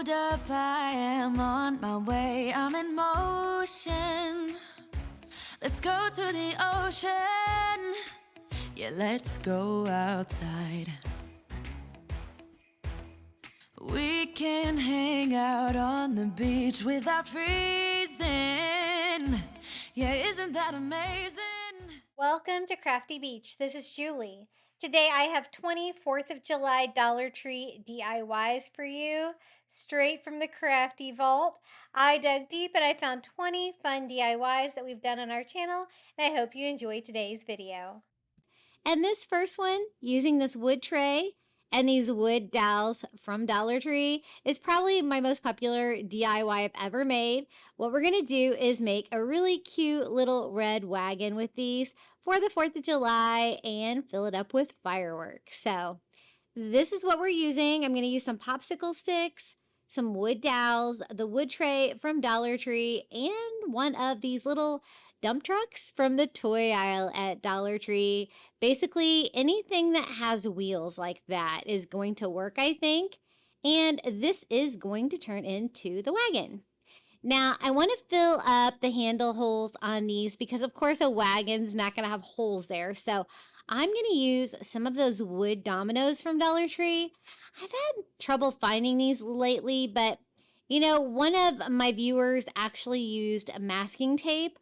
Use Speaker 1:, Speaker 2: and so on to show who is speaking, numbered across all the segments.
Speaker 1: Hold up, I am on my way, I'm in motion. Let's go to the ocean. Yeah, let's go outside. We can hang out on the beach without freezing. Yeah, isn't that amazing?
Speaker 2: Welcome to Crafty Beach. This is Julie. Today I have 4th of July Dollar Tree DIYs for you, straight from the Crafty Vault. I dug deep and I found 20 fun DIYs that we've done on our channel, and I hope you enjoy today's video. And this first one, using this wood tray and these wood dowels from Dollar Tree, is probably my most popular DIY I've ever made. What we're going to do is make a really cute little red wagon with these for the 4th of July and fill it up with fireworks. So this is what we're using. I'm going to use some popsicle sticks, some wood dowels, the wood tray from Dollar Tree, and one of these little dump trucks from the toy aisle at Dollar Tree. Basically, anything that has wheels like that is going to work, I think. And this is going to turn into the wagon. Now, I want to fill up the handle holes on these because, of course, a wagon's not going to have holes there. So I'm going to use some of those wood dominoes from Dollar Tree. I've had trouble finding these lately, but, you know, one of my viewers actually used masking tape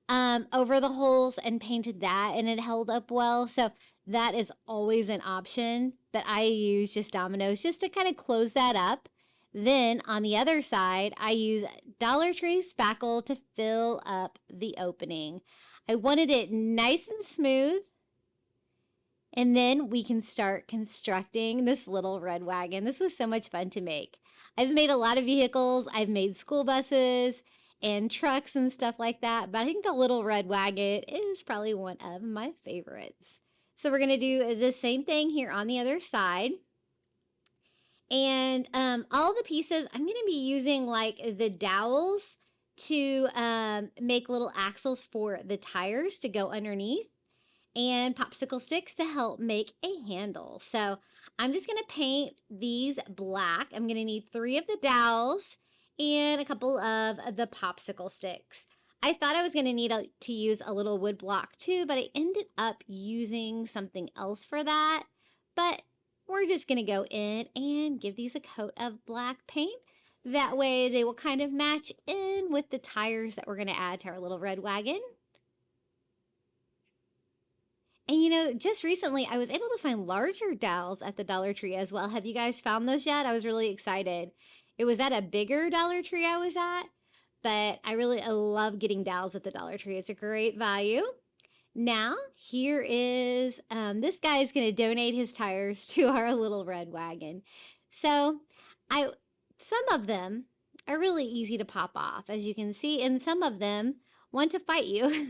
Speaker 2: over the holes and painted that, and it held up well. So that is always an option, but I use just dominoes just to kind of close that up. Then on the other side, I use Dollar Tree spackle to fill up the opening. I wanted it nice and smooth. And then we can start constructing this little red wagon. This was so much fun to make. I've made a lot of vehicles. I've made school buses and trucks and stuff like that, but I think the little red wagon is probably one of my favorites. So we're going to do the same thing here on the other side. And all the pieces, I'm going to be using like the dowels to make little axles for the tires to go underneath, and popsicle sticks to help make a handle. So I'm just going to paint these black. I'm going to need 3 of the dowels and a couple of the popsicle sticks. I thought I was going to need to use a little wood block too, but I ended up using something else for that. But we're just going to go in and give these a coat of black paint. That way they will kind of match in with the tires that we're going to add to our little red wagon. And you know, just recently I was able to find larger dowels at the Dollar Tree as well. Have you guys found those yet? I was really excited. It was at a bigger Dollar Tree I was at, but I love getting dowels at the Dollar Tree. It's a great value. Now, here is, this guy is going to donate his tires to our little red wagon. So, some of them are really easy to pop off, as you can see, and some of them want to fight you.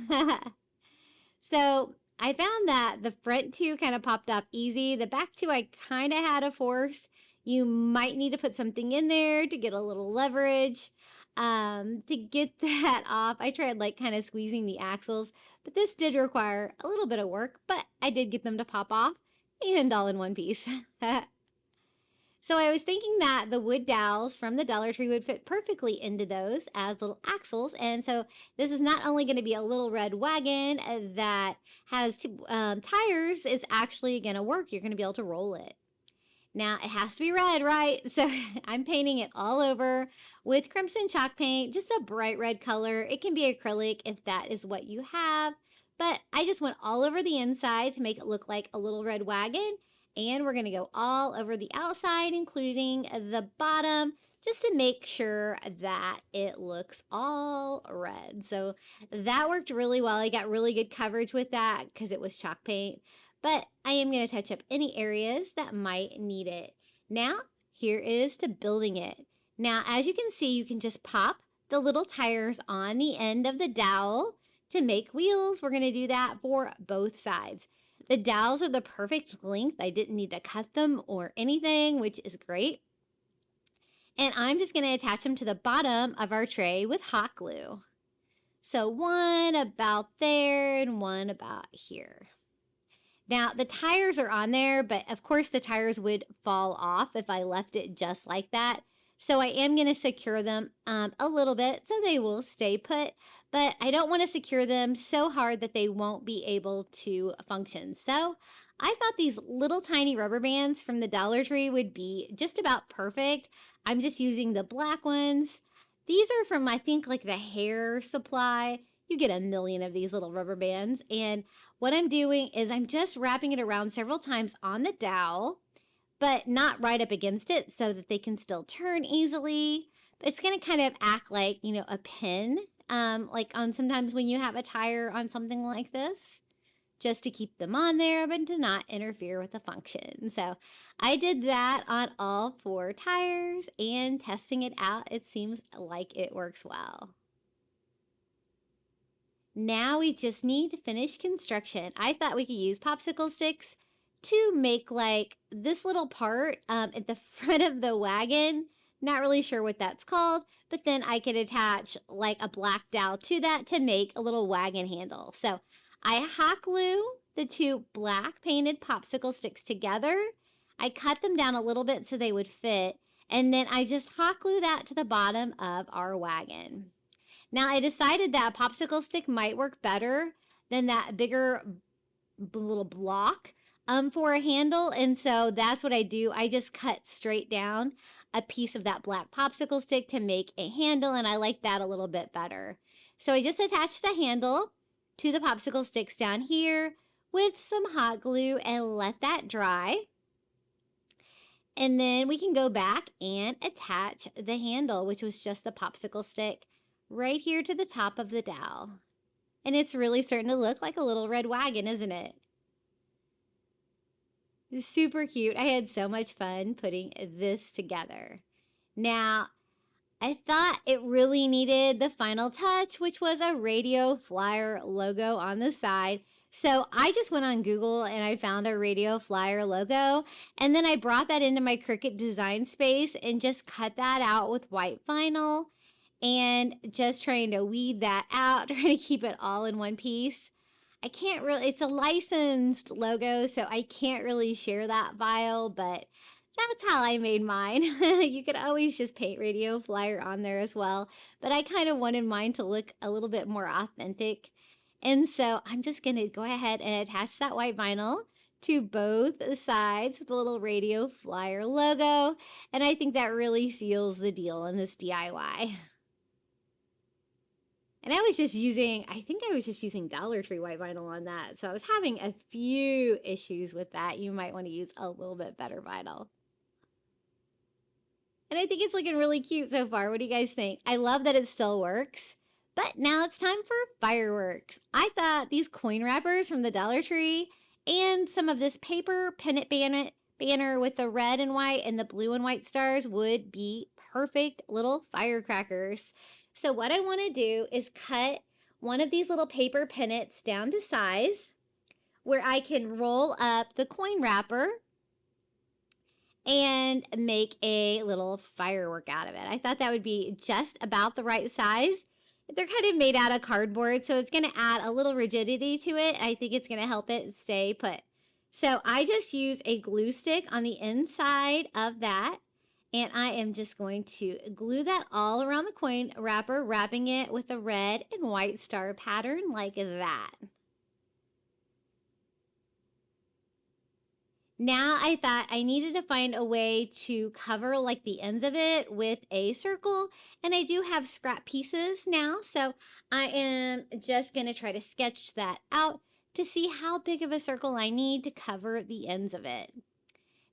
Speaker 2: So, I found that the front 2 kind of popped off easy. The back 2 I kind of had to force. You might need to put something in there to get a little leverage to get that off. I tried like kind of squeezing the axles, but this did require a little bit of work, but I did get them to pop off and all in one piece. So I was thinking that the wood dowels from the Dollar Tree would fit perfectly into those as little axles. And so this is not only going to be a little red wagon that has tires, it's actually going to work. You're going to be able to roll it. Now, it has to be red, right? So I'm painting it all over with crimson chalk paint, just a bright red color. It can be acrylic if that is what you have, but I just went all over the inside to make it look like a little red wagon. And we're going to go all over the outside, including the bottom, just to make sure that it looks all red. So that worked really well. I got really good coverage with that because it was chalk paint. But I am going to touch up any areas that might need it. Now, here is to building it. Now, as you can see, you can just pop the little tires on the end of the dowel to make wheels. We're going to do that for both sides. The dowels are the perfect length. I didn't need to cut them or anything, which is great. And I'm just going to attach them to the bottom of our tray with hot glue. So one about there and one about here. Now, the tires are on there, but of course the tires would fall off if I left it just like that. So I am going to secure them a little bit so they will stay put, but I don't want to secure them so hard that they won't be able to function. So I thought these little tiny rubber bands from the Dollar Tree would be just about perfect. I'm just using the black ones. These are from, I think, like the hair supply. You get a million of these little rubber bands. And what I'm doing is I'm just wrapping it around several times on the dowel, but not right up against it so that they can still turn easily. It's going to kind of act like, you know, a pin, like on sometimes when you have a tire on something like this, just to keep them on there, but to not interfere with the function. So I did that on all 4 tires, and testing it out, it seems like it works well. Now we just need to finish construction. I thought we could use popsicle sticks to make like this little part at the front of the wagon. Not really sure what that's called, but then I could attach like a black dowel to that to make a little wagon handle. So I hot glue the 2 black painted popsicle sticks together. I cut them down a little bit so they would fit, and then I just hot glue that to the bottom of our wagon. Now I decided that a popsicle stick might work better than that bigger little block for a handle, and so that's what I do. I just cut straight down a piece of that black popsicle stick to make a handle, and I like that a little bit better. So I just attached the handle to the popsicle sticks down here with some hot glue and let that dry. And then we can go back and attach the handle, which was just the popsicle stick, right here to the top of the dowel. And it's really starting to look like a little red wagon, isn't it? It's super cute. I had so much fun putting this together. Now, I thought it really needed the final touch, which was a radio flyer logo on the side. So I just went on Google and I found a radio flyer logo, and then I brought that into my Cricut design space and just cut that out with white vinyl, and just trying to weed that out, trying to keep it all in one piece. I can't really, it's a licensed logo, so I can't really share that file, but that's how I made mine. You could always just paint radio flyer on there as well, but I kind of wanted mine to look a little bit more authentic. And so I'm just going to go ahead and attach that white vinyl to both sides with a little radio flyer logo. And I think that really seals the deal in this DIY. And I was just using, I think I was just using Dollar Tree white vinyl on that. So I was having a few issues with that. You might want to use a little bit better vinyl. And I think it's looking really cute so far. What do you guys think? I love that it still works. But now it's time for fireworks. I thought these coin wrappers from the Dollar Tree and some of this paper pennant banner with the red and white and the blue and white stars would be perfect little firecrackers. So what I want to do is cut one of these little paper pennants down to size where I can roll up the coin wrapper and make a little firework out of it. I thought that would be just about the right size. They're kind of made out of cardboard, so it's going to add a little rigidity to it. I think it's going to help it stay put. So I just use a glue stick on the inside of that, and I am just going to glue that all around the coin wrapper, wrapping it with a red and white star pattern like that. Now I thought I needed to find a way to cover like the ends of it with a circle, and I do have scrap pieces now, so I am just going to try to sketch that out to see how big of a circle I need to cover the ends of it.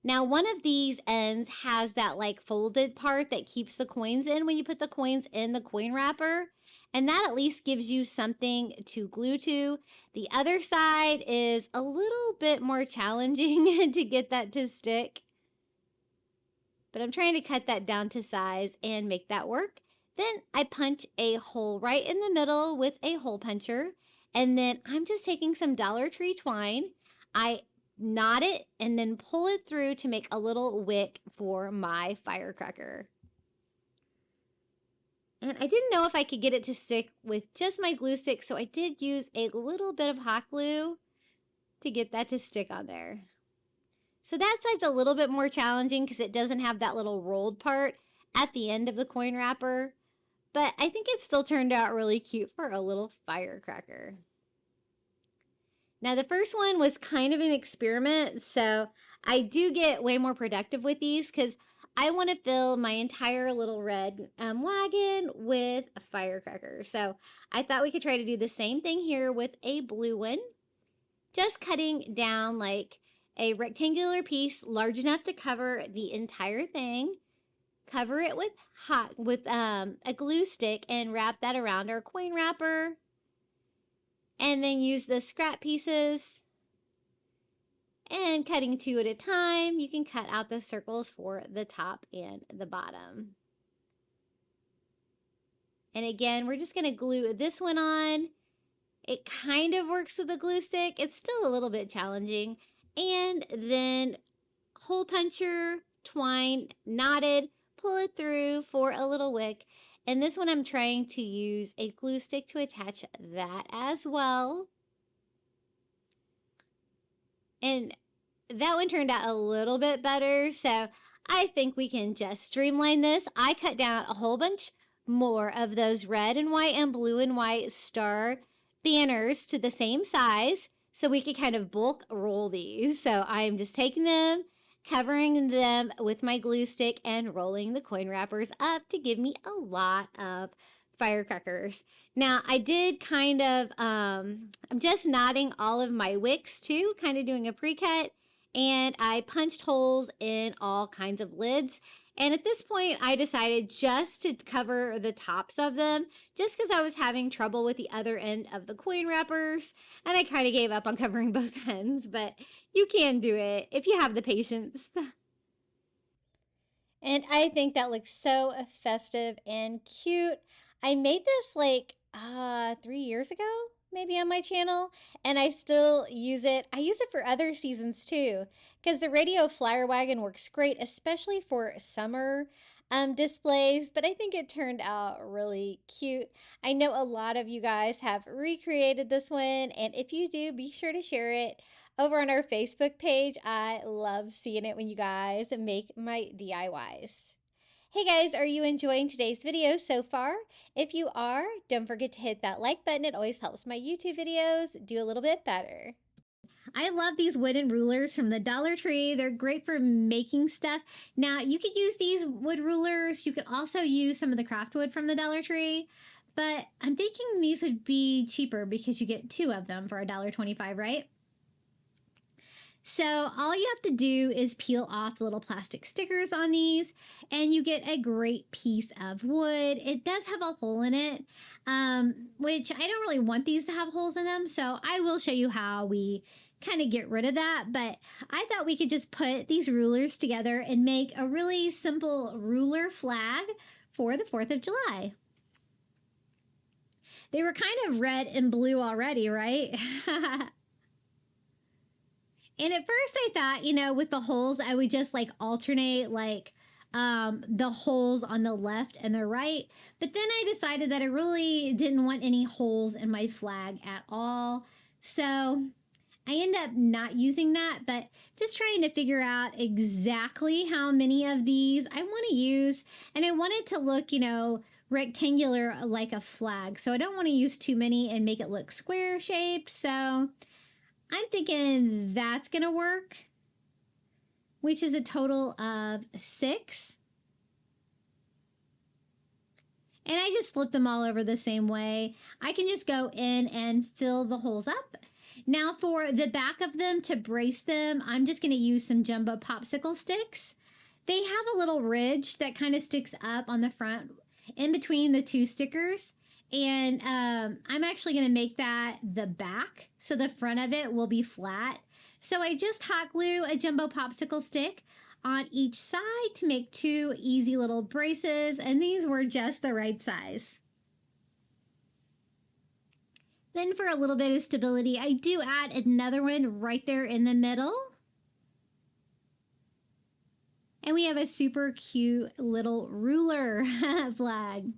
Speaker 2: Now one of these ends has that like folded part that keeps the coins in when you put the coins in the coin wrapper, and that at least gives you something to glue to. The other side is a little bit more challenging to get that to stick, but I'm trying to cut that down to size and make that work. Then I punch a hole right in the middle with a hole puncher, and then I'm just taking some Dollar Tree twine. I knot it and then pull it through to make a little wick for my firecracker. And I didn't know if I could get it to stick with just my glue stick, so I did use a little bit of hot glue to get that to stick on there. So that side's a little bit more challenging because it doesn't have that little rolled part at the end of the coin wrapper, but I think it still turned out really cute for a little firecracker. Now the first one was kind of an experiment, so I do get way more productive with these because I want to fill my entire little red wagon with a firecracker. So I thought we could try to do the same thing here with a blue one. Just cutting down like a rectangular piece large enough to cover the entire thing. Cover it with a glue stick and wrap that around our coin wrapper. And then use the scrap pieces and cutting two at a time, you can cut out the circles for the top and the bottom. And again, we're just going to glue this one on. It kind of works with a glue stick. It's still a little bit challenging. And then hole puncher, twine, knotted, pull it through for a little wick. And this one I'm trying to use a glue stick to attach that as well. And that one turned out a little bit better, so I think we can just streamline this. I cut down a whole bunch more of those red and white and blue and white star banners to the same size so we could kind of bulk roll these. So I'm just taking them, covering them with my glue stick and rolling the coin wrappers up to give me a lot of firecrackers. Now I did kind of, I'm just knotting all of my wicks too, kind of doing a pre-cut, and I punched holes in all kinds of lids. And at this point I decided just to cover the tops of them just because I was having trouble with the other end of the coin wrappers, and I kind of gave up on covering both ends, but you can do it if you have the patience.
Speaker 3: And I think that looks so festive and cute. I made this like 3 years ago, maybe, on my channel, and I still use it. I use it for other seasons too, because the radio flyer wagon works great, especially for summer displays, but I think it turned out really cute. I know a lot of you guys have recreated this one, and if you do, be sure to share it over on our Facebook page. I love seeing it when you guys make my DIYs. Hey guys, are you enjoying today's video so far? If you are, don't forget to hit that like button. It always helps my YouTube videos do a little bit better.
Speaker 2: I love these wooden rulers from the Dollar Tree. They're great for making stuff. Now, you could use these wood rulers. You could also use some of the craft wood from the Dollar Tree. But I'm thinking these would be cheaper because you get 2 of them for $1.25, right? So all you have to do is peel off the little plastic stickers on these, and you get a great piece of wood. It does have a hole in it, which I don't really want these to have holes in them, so I will show you how we kind of get rid of that. But I thought we could just put these rulers together and make a really simple ruler flag for the 4th of July. They were kind of red and blue already, right? And at first I thought, you know, with the holes, I would just like alternate like the holes on the left and the right. But then I decided that I really didn't want any holes in my flag at all. So I end up not using that, but just trying to figure out exactly how many of these I want to use. And I want it to look, you know, rectangular like a flag. So I don't want to use too many and make it look square shaped. So I'm thinking that's going to work, which is a total of 6. And I just flip them all over the same way. I can just go in and fill the holes up. Now for the back of them, to brace them, I'm just going to use some jumbo popsicle sticks. They have a little ridge that kind of sticks up on the front in between the 2 stickers. And I'm actually going to make that the back, so the front of it will be flat. So I just hot glue a jumbo popsicle stick on each side to make 2 easy little braces, and these were just the right size. Then for a little bit of stability, I do add another one right there in the middle. And we have a super cute little ruler flag.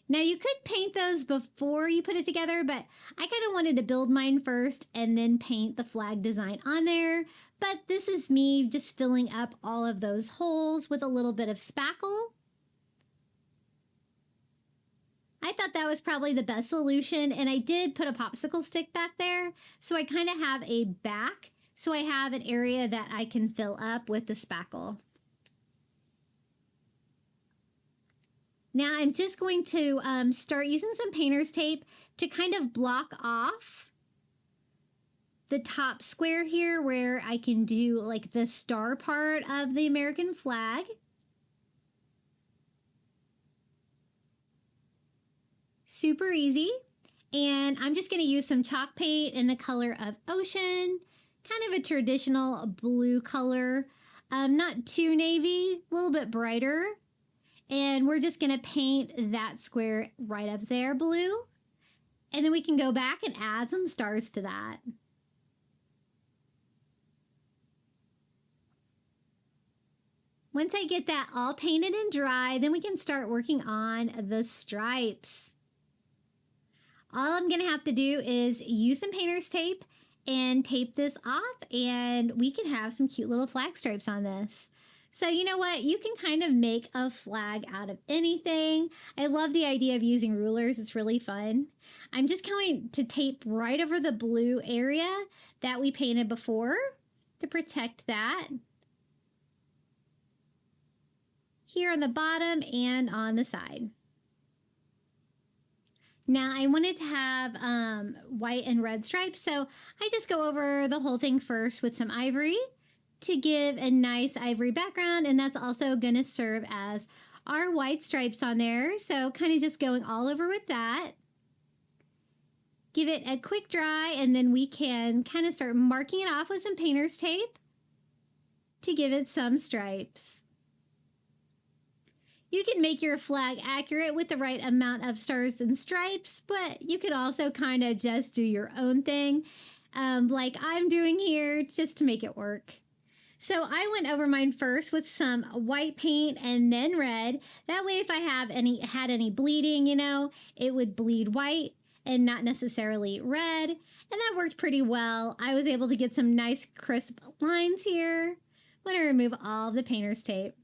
Speaker 2: Now you could paint those before you put it together, but I kind of wanted to build mine first and then paint the flag design on there. But this is me just filling up all of those holes with a little bit of spackle. thought that was probably the best solution, and I did put a popsicle stick back there, so I kind of have a back, so I have an area that I can fill up with the spackle. Now I'm just going to start using some painter's tape to kind of block off the top square here where I can do like the star part of the American flag. Super easy. And I'm just going to use some chalk paint in the color of ocean, kind of a traditional blue color, not too navy, a little bit brighter. And we're just going to paint that square right up there blue. And then we can go back and add some stars to that. Once I get that all painted and dry, then we can start working on the stripes. All I'm going to have to do is use some painter's tape and tape this off, and we can have some cute little flag stripes on this. So you know what? You can kind of make a flag out of anything. I love the idea of using rulers. It's really fun. I'm just going to tape right over the blue area that we painted before to protect that. Here on the bottom and on the side. Now I wanted to have white and red stripes, so I just go over the whole thing first with some ivory to give a nice ivory background, and that's also going to serve as our white stripes on there. So kind of just going all over with that. Give it a quick dry, and then we can kind of start marking it off with some painter's tape to give it some stripes. You can make your flag accurate with the right amount of stars and stripes, but you can also kind of just do your own thing, like I'm doing here, just to make it work. So I went over mine first with some white paint and then red. That way if I had any bleeding, you know, it would bleed white and not necessarily red. And that worked pretty well. I was able to get some nice crisp lines here when I remove all of the painter's tape.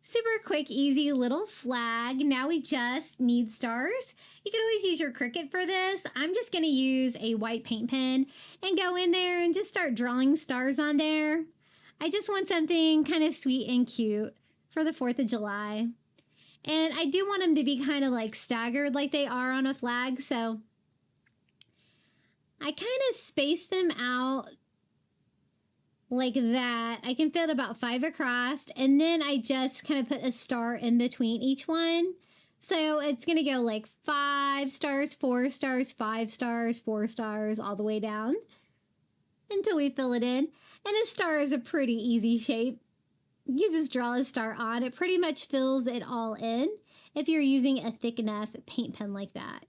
Speaker 2: Super quick, easy little flag. Now we just need stars. You can always use your Cricut for this. I'm just going to use a white paint pen and go in there and just start drawing stars on there. I just want something kind of sweet and cute for the 4th of July. And I do want them to be kind of like staggered like they are on a flag. So I kind of space them out like that. I can fit about 5 across, and then I just kind of put a star in between each one. So it's going to go like 5 stars, 4 stars, 5 stars, 4 stars, all the way down until we fill it in. And a star is a pretty easy shape. You just draw a star on. It pretty much fills it all in if you're using a thick enough paint pen like that.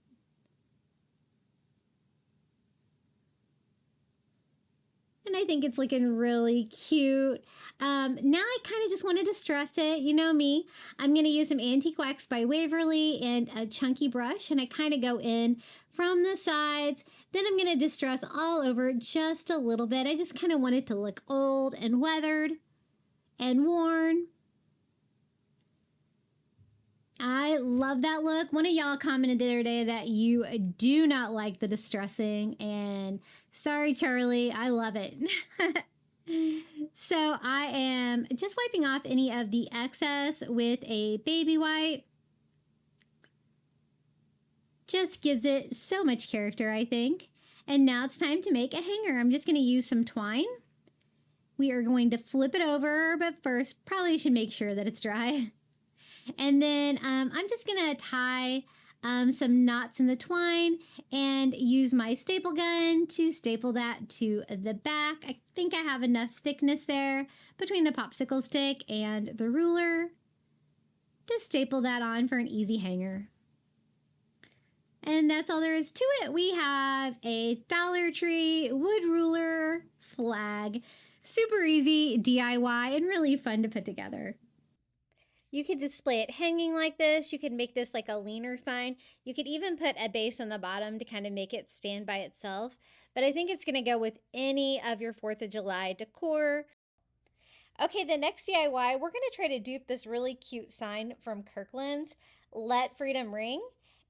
Speaker 2: And I think it's looking really cute. Now I kind of just wanted to stress it. You know me. I'm going to use some Antique Wax by Waverly and a chunky brush. And I kind of go in from the sides. Then I'm going to distress all over just a little bit. I just kind of want it to look old and weathered and worn. I love that look. One of y'all commented the other day that you do not like the distressing, and sorry, Charlie, I love it. So I am just wiping off any of the excess with a baby wipe. Just gives it so much character, I think. And now it's time to make a hanger. I'm just going to use some twine. We are going to flip it over, but first probably should make sure that it's dry. And then I'm just going to tie some knots in the twine and use my staple gun to staple that to the back. I think I have enough thickness there between the popsicle stick and the ruler to staple that on for an easy hanger. And that's all there is to it. We have a Dollar Tree wood ruler flag. Super easy DIY and really fun to put together.
Speaker 3: You could display it hanging like this. You could make this like a leaner sign. You could even put a base on the bottom to kind of make it stand by itself. But I think it's going to go with any of your 4th of July decor. Okay, the next DIY, we're going to try to dupe this really cute sign from Kirkland's. Let Freedom Ring.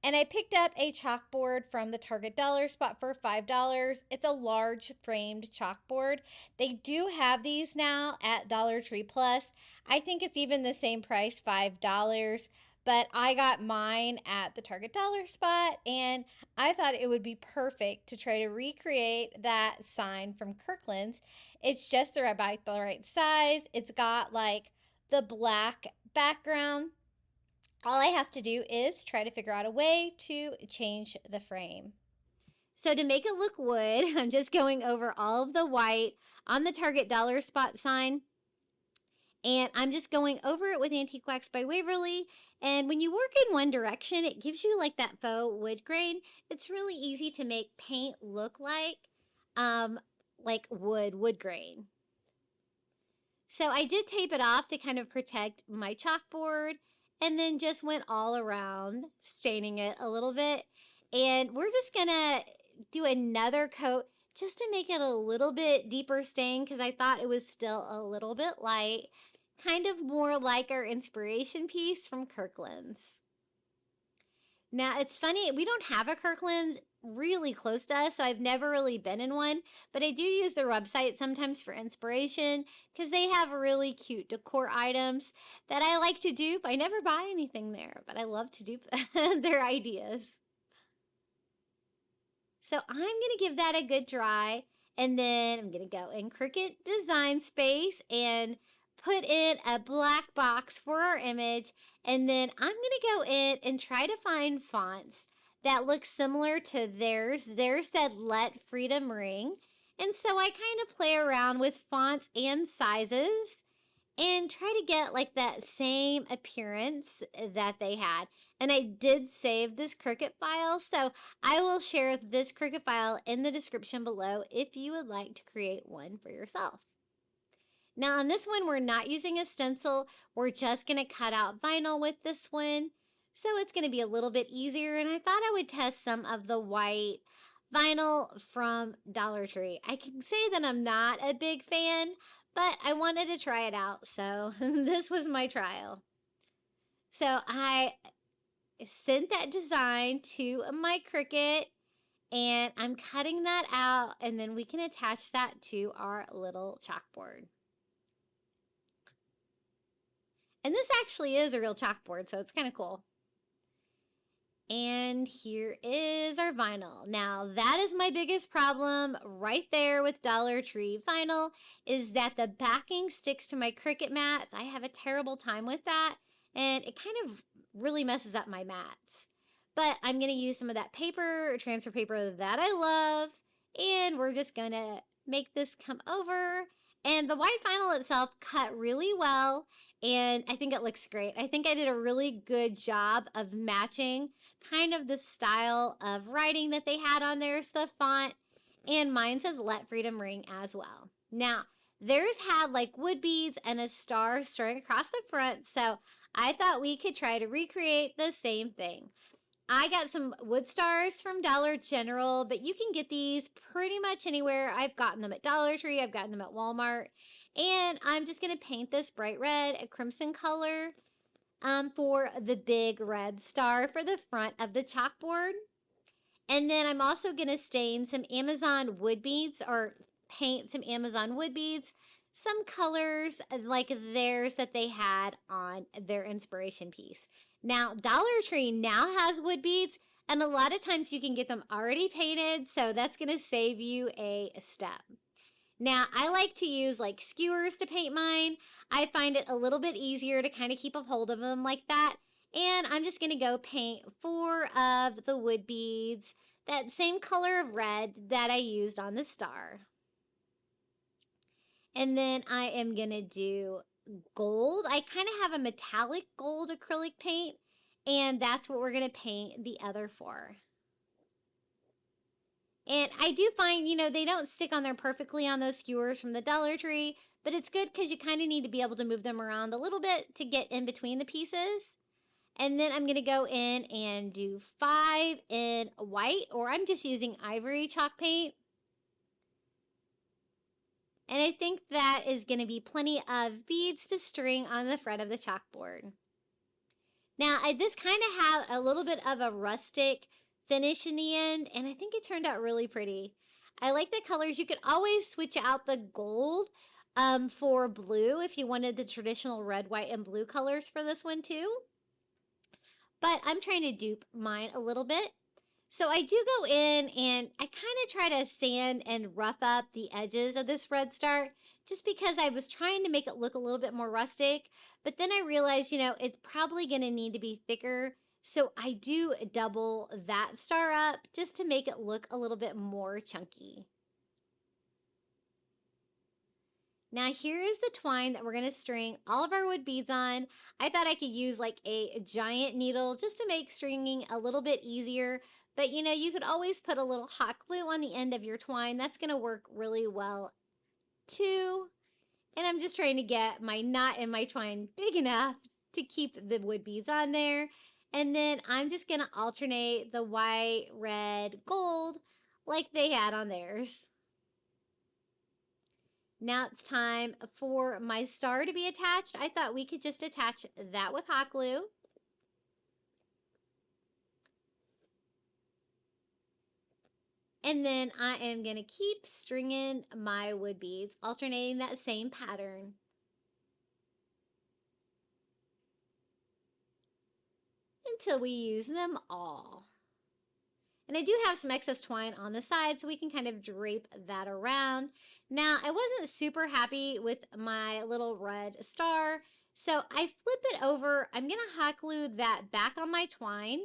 Speaker 3: And I picked up a chalkboard from the Target dollar spot for $5. It's a large framed chalkboard. They do have these now at Dollar Tree Plus. I think it's even the same price, $5. But I got mine at the Target dollar spot, and I thought it would be perfect to try to recreate that sign from Kirkland's. It's just about the right size. It's got like the black background. All I have to do is try to figure out a way to change the frame.
Speaker 2: So to make it look wood, I'm just going over all of the white on the Target dollar spot sign. And I'm just going over it with Antique Wax by Waverly. And when you work in one direction, it gives you like that faux wood grain. It's really easy to make paint look like wood grain. So I did tape it off to kind of protect my chalkboard, and then just went all around staining it a little bit. And we're just gonna do another coat just to make it a little bit deeper stain, because I thought it was still a little bit light, kind of more like our inspiration piece from Kirkland's. Now, it's funny, we don't have a Kirkland's really close to us, so I've never really been in one, but I do use their website sometimes for inspiration because they have really cute decor items that I like to dupe. I never buy anything there, but I love to dupe their ideas. So I'm going to give that a good dry, and then I'm going to go in Cricut Design Space and put in a black box for our image, and then I'm going to go in and try to find fonts that look similar to theirs. Theirs said Let Freedom Ring, and so I kind of play around with fonts and sizes and try to get like that same appearance that they had. And I did save this Cricut file, so I will share this Cricut file in the description below if you would like to create one for yourself. Now on this one, we're not using a stencil. We're just going to cut out vinyl with this one. So it's going to be a little bit easier. And I thought I would test some of the white vinyl from Dollar Tree. I can say that I'm not a big fan, but I wanted to try it out. So this was my trial. So I sent that design to my Cricut, and I'm cutting that out, and then we can attach that to our little chalkboard. And this actually is a real chalkboard, so it's kind of cool. And here is our vinyl. Now, that is my biggest problem right there with Dollar Tree vinyl, is that the backing sticks to my Cricut mats. I have a terrible time with that, and it kind of really messes up my mats. But I'm going to use some of that paper, transfer paper that I love, and we're just going to make this come over. And the white vinyl itself cut really well, and I think it looks great. I think I did a really good job of matching kind of the style of writing that they had on there, the font, and mine says Let Freedom Ring as well. Now, theirs had like wood beads and a star strung across the front, so I thought we could try to recreate the same thing. I got some wood stars from Dollar General, but you can get these pretty much anywhere. I've gotten them at Dollar Tree, I've gotten them at Walmart, and I'm just going to paint this bright red, a crimson color, for the big red star for the front of the chalkboard. And then I'm also going to stain some Amazon wood beads, or paint some Amazon wood beads, some colors like theirs that they had on their inspiration piece. Now, Dollar Tree now has wood beads, and a lot of times you can get them already painted, so that's going to save you a step. Now, I like to use like skewers to paint mine. I find it a little bit easier to kind of keep a hold of them like that. And I'm just going to go paint 4 of the wood beads, that same color of red that I used on the star. And then I am going to do gold. I kind of have a metallic gold acrylic paint, and that's what we're going to paint the other 4. And I do find, you know, they don't stick on there perfectly on those skewers from the Dollar Tree, but it's good because you kind of need to be able to move them around a little bit to get in between the pieces. And then I'm going to go in and do 5 in white, or I'm just using ivory chalk paint. And I think that is going to be plenty of beads to string on the front of the chalkboard. Now, this kind of had a little bit of a rustic finish in the end, and I think it turned out really pretty. I like the colors. You could always switch out the gold for blue if you wanted the traditional red, white, and blue colors for this one too. But I'm trying to dupe mine a little bit. So I do go in and I kind of try to sand and rough up the edges of this red star just because I was trying to make it look a little bit more rustic. But then I realized, you know, it's probably going to need to be thicker. So I do double that star up just to make it look a little bit more chunky. Now here is the twine that we're going to string all of our wood beads on. I thought I could use like a giant needle just to make stringing a little bit easier. But you know, you could always put a little hot glue on the end of your twine. That's going to work really well too. And I'm just trying to get my knot in my twine big enough to keep the wood beads on there. And then I'm just going to alternate the white, red, gold like they had on theirs. Now it's time for my star to be attached. I thought we could just attach that with hot glue. And then I am going to keep stringing my wood beads, alternating that same pattern. Until we use them all. And I do have some excess twine on the side, so we can kind of drape that around. Now, I wasn't super happy with my little red star, so I flip it over. I'm going to hot glue that back on my twine,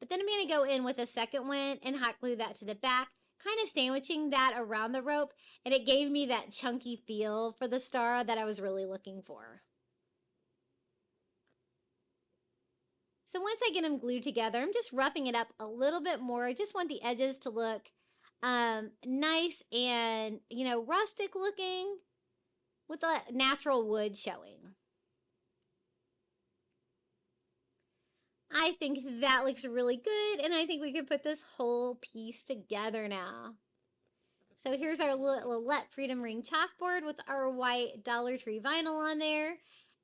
Speaker 2: but then I'm going to go in with a second one and hot glue that to the back, kind of sandwiching that around the rope, and it gave me that chunky feel for the star that I was really looking for. So once I get them glued together, I'm just roughing it up a little bit more. I just want the edges to look nice and, you know, rustic looking with the natural wood showing. I think that looks really good, and I think we can put this whole piece together now. So here's our little Let Freedom Ring chalkboard with our white Dollar Tree vinyl on there.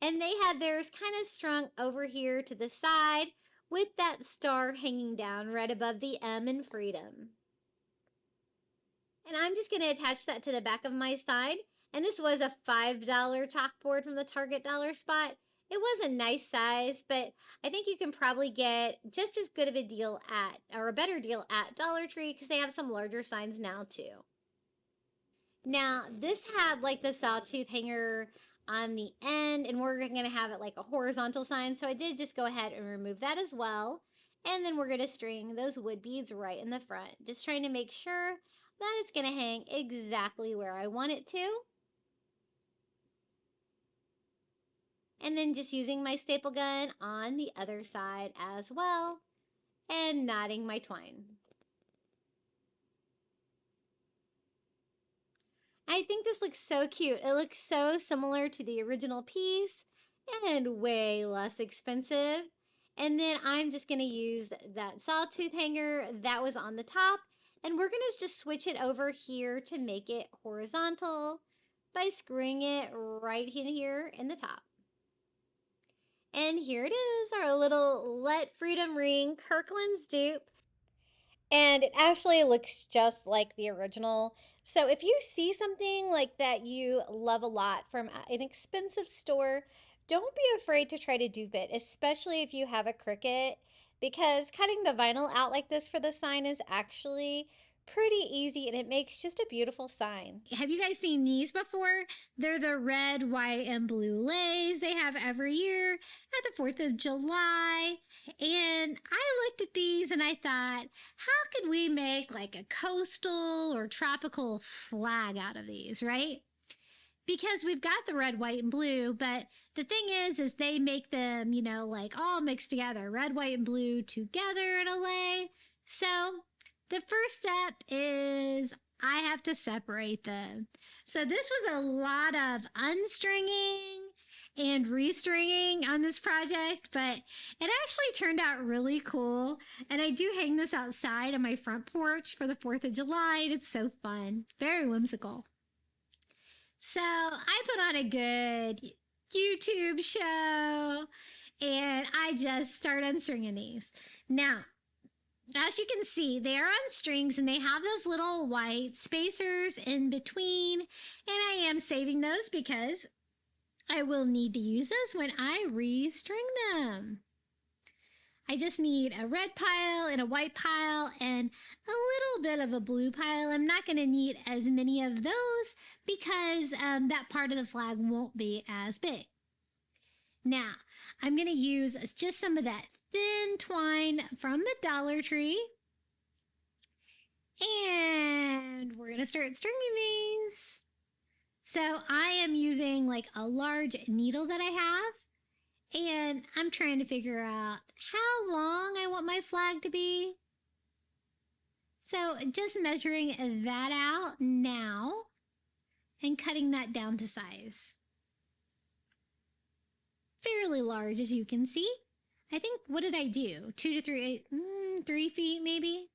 Speaker 2: And they had theirs kind of strung over here to the side with that star hanging down right above the M in freedom. And I'm just going to attach that to the back of my sign. And this was a $5 chalkboard from the Target dollar spot. It was a nice size, but I think you can probably get just as good of a deal at, or a better deal at Dollar Tree, because they have some larger signs now too. Now, this had like the sawtooth hanger on the end, and we're going to have it like a horizontal sign, so I did just go ahead and remove that as well. And then we're going to string those wood beads right in the front, just trying to make sure that it's going to hang exactly where I want it to. And then just using my staple gun on the other side as well, and knotting my twine. I think this looks so cute. It looks so similar to the original piece and way less expensive. And then I'm just going to use that sawtooth hanger that was on the top, and we're going to just switch it over here to make it horizontal by screwing it right in here in the top. And here it is, our little Let Freedom Ring Kirkland's dupe.
Speaker 3: And it actually looks just like the original. So if you see something like that you love a lot from an expensive store, don't be afraid to try to dupe it, especially if you have a Cricut, because cutting the vinyl out like this for the sign is actually pretty easy, and it makes just a beautiful sign.
Speaker 1: Have you guys seen these before? They're the red, white, and blue leis they have every year at the 4th of July. And I looked at these and I thought, how could we make like a coastal or tropical flag out of these, right? Because we've got the red, white, and blue, but the thing is they make them, you know, like all mixed together, red, white, and blue together in a lei. So the first step is I have to separate them. So this was a lot of unstringing and restringing on this project, but it actually turned out really cool. And I do hang this outside on my front porch for the 4th of July, and it's so fun. Very whimsical. So I put on a good YouTube show, and I just start unstringing these. Now, as you can see, they are on strings and they have those little white spacers in between. And I am saving those because I will need to use those when I restring them. I just need a red pile and a white pile and a little bit of a blue pile. I'm not going to need as many of those because that part of the flag won't be as big. Now, I'm going to use just some of that thin twine from the Dollar Tree. And we're going to start stringing these. So I am using like a large needle that I have. And I'm trying to figure out how long I want my flag to be. So just measuring that out now and cutting that down to size. Fairly large, as you can see. I think, what did I do? 2 to 3 feet maybe?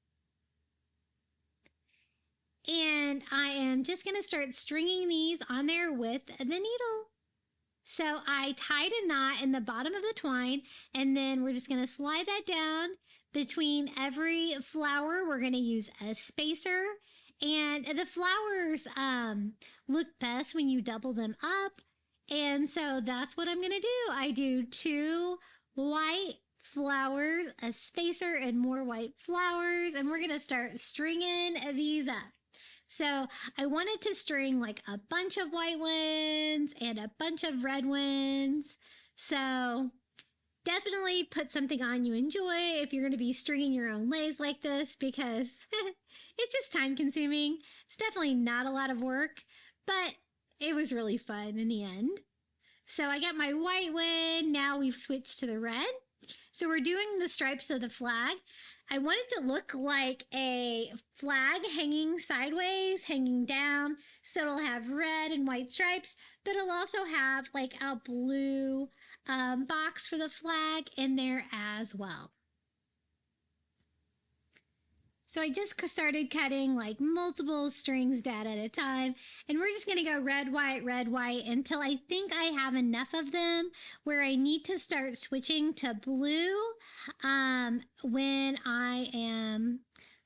Speaker 1: And I am just going to start stringing these on there with the needle. So I tied a knot in the bottom of the twine, and then we're just going to slide that down between every flower. We're going to use a spacer, and the flowers look best when you double them up. And so that's what I'm going to do. I do 2 white flowers, a spacer, and more white flowers, and we're going to start stringing these up. So I wanted to string like a bunch of white ones and a bunch of red ones. So definitely put something on you enjoy if you're going to be stringing your own leis like this, because it's just time consuming. It's definitely not a lot of work, but it was really fun in the end. So I got my white one. Now we've switched to the red. So we're doing the stripes of the flag. I want it to look like a flag hanging sideways, hanging down. So it'll have red and white stripes, but it'll also have like a blue box for the flag in there as well. So I just started cutting like multiple strings down at a time, and we're just going to go red, white until I think I have enough of them where I need to start switching to blue when I am,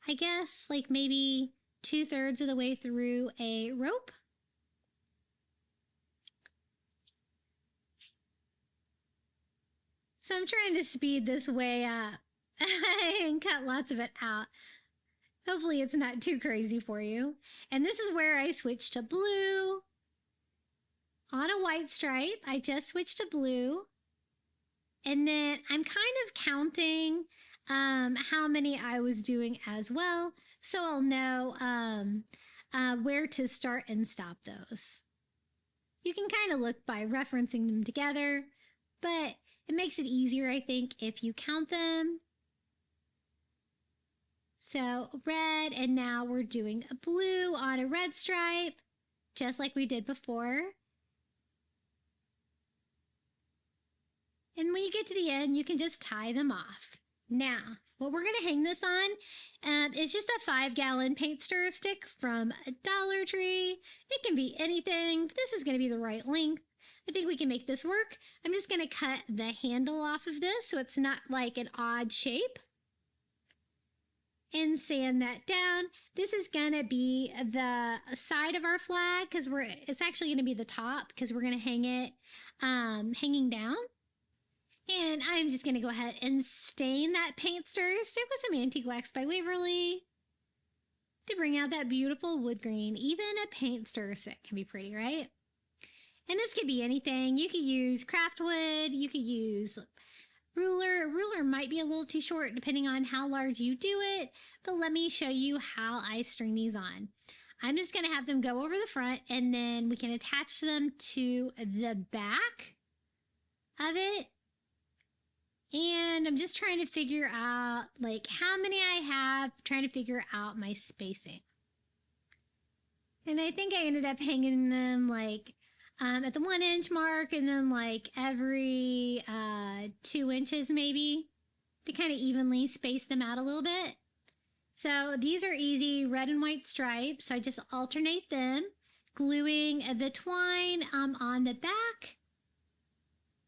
Speaker 1: I guess, like maybe 2/3 of the way through a rope. So I'm trying to speed this way up and cut lots of it out. Hopefully it's not too crazy for you. And this is where I switched to blue. On a white stripe, I just switched to blue. And then I'm kind of counting how many I was doing as well, so I'll know where to start and stop those. You can kind of look by referencing them together, but it makes it easier, I think, if you count them. So red, and now we're doing a blue on a red stripe, just like we did before. And when you get to the end, you can just tie them off. Now, what we're going to hang this on is just a 5-gallon paint stir stick from Dollar Tree. It can be anything, but this is going to be the right length. I think we can make this work. I'm just going to cut the handle off of this so it's not like an odd shape. And sand that down. This is gonna be the side of our flag because it's actually gonna be the top because we're gonna hang it hanging down. And I'm just gonna go ahead and stain that paint stir stick with some antique wax by Waverly to bring out that beautiful wood grain. Even a paint stir stick can be pretty, right? And this could be anything. You could use craft wood. You could use ruler. Ruler might be a little too short depending on how large you do it, but let me show you how I string these on. I'm just going to have them go over the front, and then we can attach them to the back of it. And I'm just trying to figure out like how many I have, trying to figure out my spacing. And I think I ended up hanging them like at the 1-inch mark, and then like every 2 inches maybe, to kind of evenly space them out a little bit. So these are easy red and white stripes. So I just alternate them, gluing the twine on the back.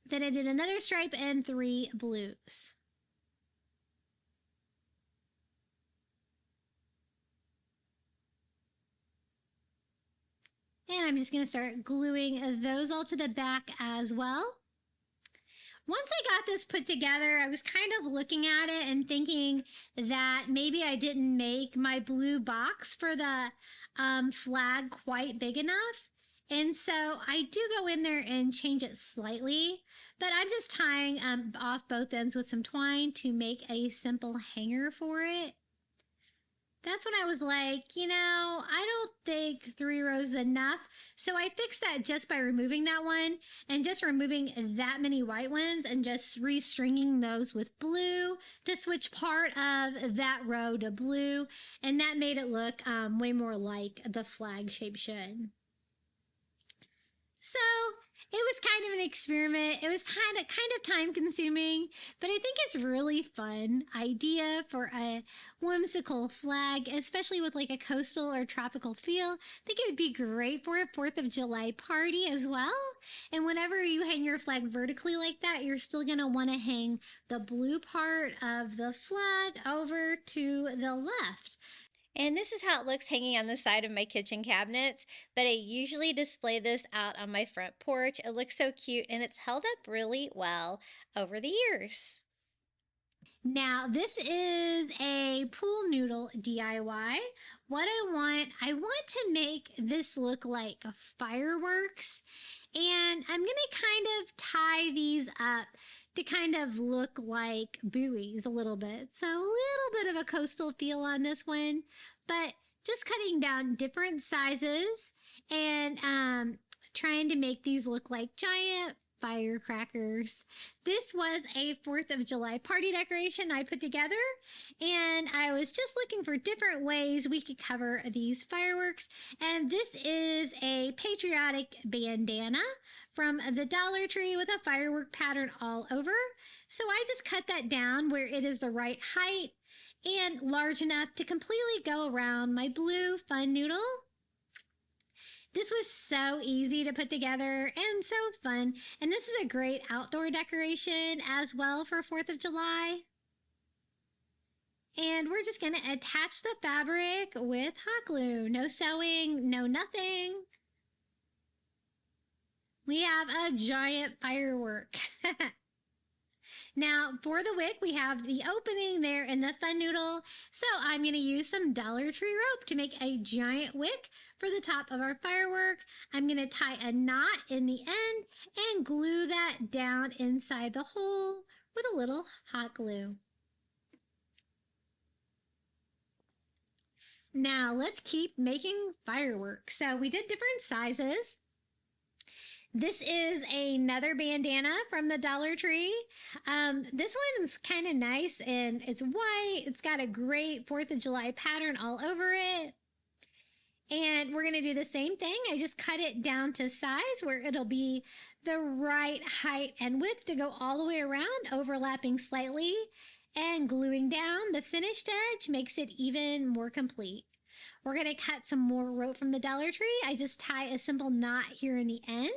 Speaker 1: Then I did another stripe and 3 blues. And I'm just going to start gluing those all to the back as well. Once I got this put together, I was kind of looking at it and thinking that maybe I didn't make my blue box for the flag quite big enough. And so I do go in there and change it slightly, but I'm just tying off both ends with some twine to make a simple hanger for it. That's when I was like, you know, I don't think 3 rows is enough. So I fixed that just by removing that one and just removing that many white ones and just restringing those with blue to switch part of that row to blue. And that made it look way more like the flag shape should. So it was kind of an experiment. It was kind of time consuming, but I think it's really fun idea for a whimsical flag, especially with like a coastal or tropical feel. I think it would be great for a 4th of July party as well. And whenever you hang your flag vertically like that, you're still going to want to hang the blue part of the flag over to the left.
Speaker 3: And this is how it looks hanging on the side of my kitchen cabinets, but I usually display this out on my front porch. It looks so cute and it's held up really well over the years.
Speaker 1: Now, this is a pool noodle DIY. What I want to make this look like fireworks, and I'm going to kind of tie these up to kind of look like buoys a little bit. So a little bit of a coastal feel on this one, but just cutting down different sizes and trying to make these look like giant firecrackers. This was a 4th of July party decoration I put together, and I was just looking for different ways we could cover these fireworks. And this is a patriotic bandana from the Dollar Tree with a firework pattern all over. So I just cut that down where it is the right height and large enough to completely go around my blue fun noodle. This was so easy to put together and so fun. And this is a great outdoor decoration as well for 4th of July. And we're just going to attach the fabric with hot glue. No sewing, no nothing. We have a giant firework. Now, for the wick, we have the opening there in the fun noodle. So I'm going to use some Dollar Tree rope to make a giant wick for the top of our firework. I'm going to tie a knot in the end and glue that down inside the hole with a little hot glue. Now, let's keep making fireworks. So we did different sizes. This is another bandana from the Dollar Tree. This one's kind of nice and it's white. It's got a great 4th of July pattern all over it. And we're going to do the same thing. I just cut it down to size where it'll be the right height and width to go all the way around, overlapping slightly and gluing down. The finished edge makes it even more complete. We're going to cut some more rope from the Dollar Tree. I just tie a simple knot here in the end.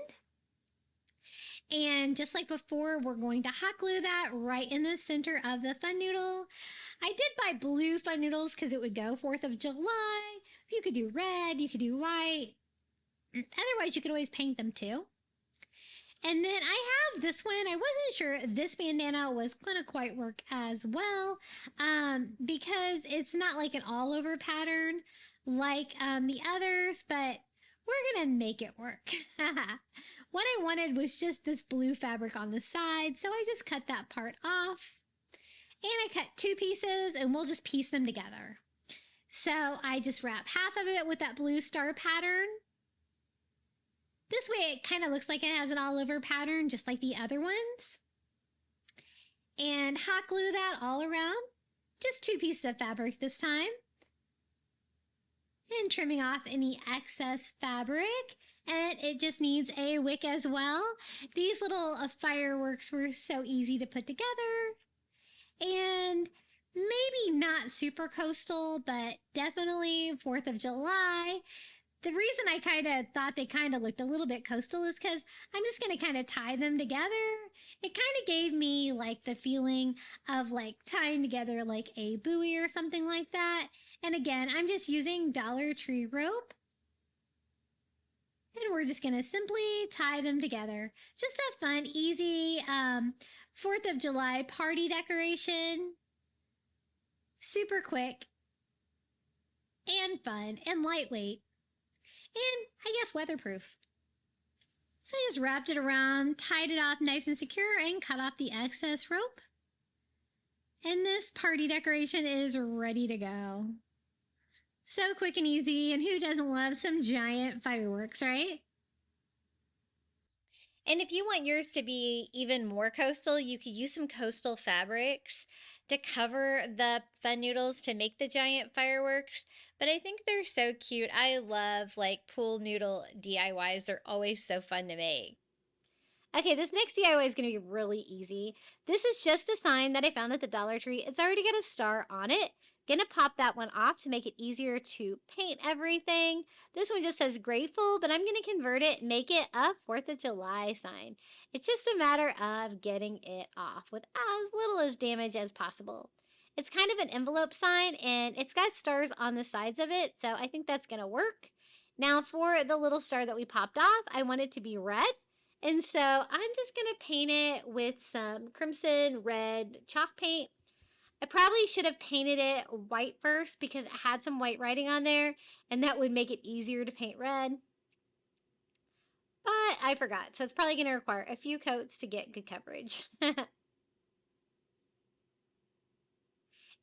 Speaker 1: And just like before, we're going to hot glue that right in the center of the fun noodle. I did buy blue fun noodles because it would go 4th of July. You could do red, you could do white. Otherwise, you could always paint them too. And then I have this one. I wasn't sure this bandana was going to quite work as well because it's not like an all over pattern like the others, but we're going to make it work. What I wanted was just this blue fabric on the side, so I just cut that part off. And I cut 2 pieces, and we'll just piece them together. So I just wrap half of it with that blue star pattern. This way it kind of looks like it has an all-over pattern, just like the other ones. And hot glue that all around. Just 2 pieces of fabric this time. And trimming off any excess fabric. And it just needs a wick as well. These little fireworks were so easy to put together. And maybe not super coastal, but definitely 4th of July. The reason I kind of thought they kind of looked a little bit coastal is because I'm just going to kind of tie them together It kind of gave me like the feeling of like tying together like a buoy or something like that. And again, I'm just using Dollar Tree rope. And we're just going to simply tie them together. Just a fun, easy 4th of July party decoration. Super quick and fun and lightweight. And I guess weatherproof. So I just wrapped it around, tied it off nice and secure, and cut off the excess rope. And this party decoration is ready to go. So quick and easy, and who doesn't love some giant fireworks, right?
Speaker 3: And if you want yours to be even more coastal, you could use some coastal fabrics to cover the fun noodles to make the giant fireworks. But I think they're so cute. I love like pool noodle DIYs. They're always so fun to make.
Speaker 2: Okay, this next DIY is going to be really easy. This is just a sign that I found at the Dollar Tree. It's already got a star on it. Gonna pop that one off to make it easier to paint everything. This one just says grateful, but I'm gonna convert it, make it a 4th of July sign. It's just a matter of getting it off with as little as damage as possible. It's kind of an envelope sign and it's got stars on the sides of it, so I think that's gonna work. Now for the little star that we popped off, I want it to be red. And so I'm just gonna paint it with some crimson red chalk paint. I probably should have painted it white first because it had some white writing on there and that would make it easier to paint red. But I forgot, so it's probably going to require a few coats to get good coverage.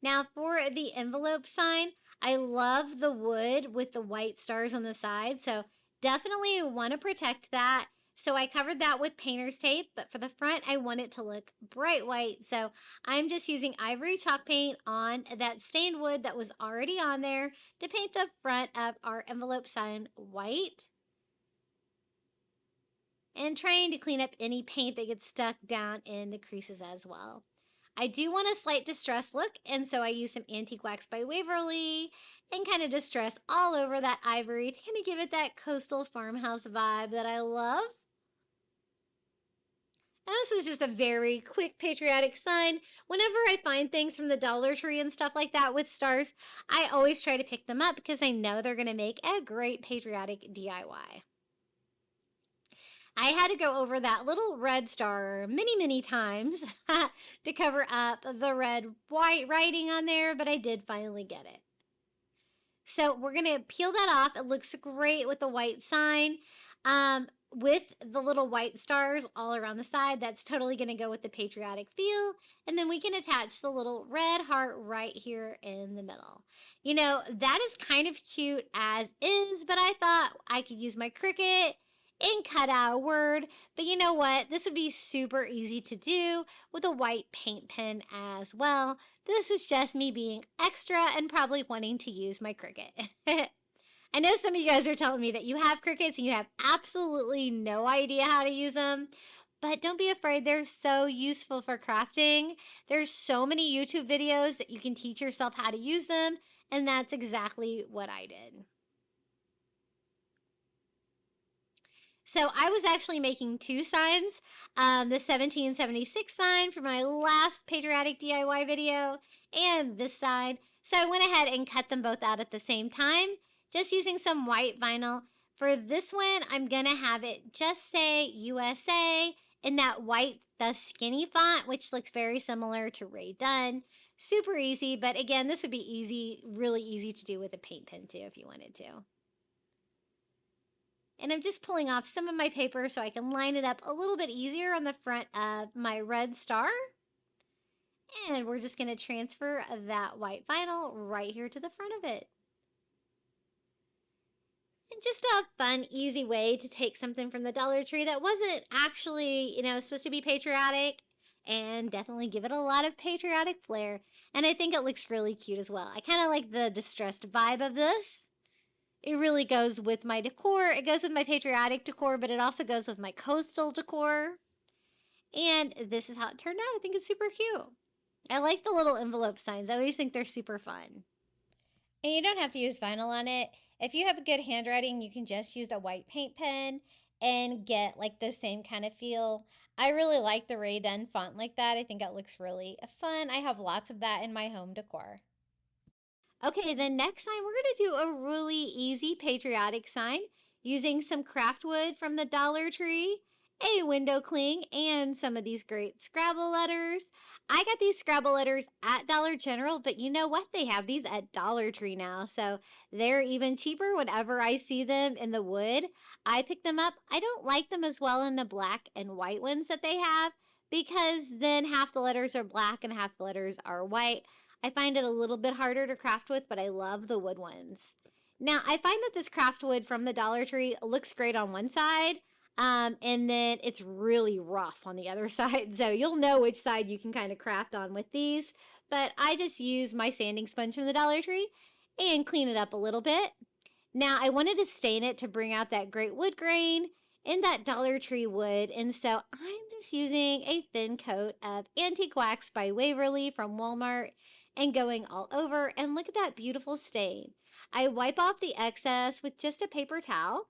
Speaker 2: Now for the envelope sign, I love the wood with the white stars on the side, so definitely want to protect that. So I covered that with painter's tape, but for the front, I want it to look bright white. So I'm just using ivory chalk paint on that stained wood that was already on there to paint the front of our envelope sign white. And trying to clean up any paint that gets stuck down in the creases as well. I do want a slight distress look, and so I use some Antique Wax by Waverly and kind of distress all over that ivory to kind of give it that coastal farmhouse vibe that I love. And this was just a very quick patriotic sign. Whenever I find things from the Dollar Tree and stuff like that with stars, I always try to pick them up because I know they're going to make a great patriotic DIY. I had to go over that little red star many times to cover up the red white writing on there, but I did finally get it. So we're going to peel that off. It looks great with the white sign. With the little white stars all around the side, that's totally going to go with the patriotic feel. And then we can attach the little red heart right here in the middle. You know, that is kind of cute as is, but I thought I could use my Cricut and cut out a word. But you know what? This would be super easy to do with a white paint pen as well. This was just me being extra and probably wanting to use my Cricut. I know some of you guys are telling me that you have Cricuts and you have absolutely no idea how to use them. But don't be afraid, they're so useful for crafting. There's so many YouTube videos that you can teach yourself how to use them. And that's exactly what I did. So I was actually making two signs, the 1776 sign for my last patriotic DIY video and this side. So I went ahead and cut them both out at the same time, just using some white vinyl. For this one, I'm going to have it just say USA in that white, the skinny font, which looks very similar to Ray Dunn. Super easy, but again, this would be easy, really easy to do with a paint pen too if you wanted to. And I'm just pulling off some of my paper so I can line it up a little bit easier on the front of my red star. And we're just going to transfer that white vinyl right here to the front of it. And just a fun, easy way to take something from the Dollar Tree that wasn't actually, supposed to be patriotic and definitely give it a lot of patriotic flair. And I think it looks really cute as well. I kind of like the distressed vibe of this. It really goes with my decor. It goes with my patriotic decor, but it also goes with my coastal decor. And this is how it turned out. I think it's super cute. I like the little envelope signs. I always think they're super fun.
Speaker 3: And you don't have to use vinyl on it. If you have good handwriting, you can just use a white paint pen and get like the same kind of feel. I really like the Ray Dunn font like that. I think it looks really fun. I have lots of that in my home decor.
Speaker 2: Okay, then next sign, we're going to do a really easy patriotic sign using some craft wood from the Dollar Tree, a window cling, and some of these great Scrabble letters. I got these Scrabble letters at Dollar General, but you know what? They have these at Dollar Tree now, so they're even cheaper whenever I see them in the wood. I pick them up. I don't like them as well in the black and white ones that they have because then half the letters are black and half the letters are white. I find it a little bit harder to craft with, but I love the wood ones. Now, I find that this craft wood from the Dollar Tree looks great on one side, and then it's really rough on the other side. So you'll know which side you can kind of craft on with these. But I just use my sanding sponge from the Dollar Tree and clean it up a little bit. Now, I wanted to stain it to bring out that great wood grain in that Dollar Tree wood. And so I'm just using a thin coat of Antique Wax by Waverly from Walmart and going all over. And look at that beautiful stain. I wipe off the excess with just a paper towel.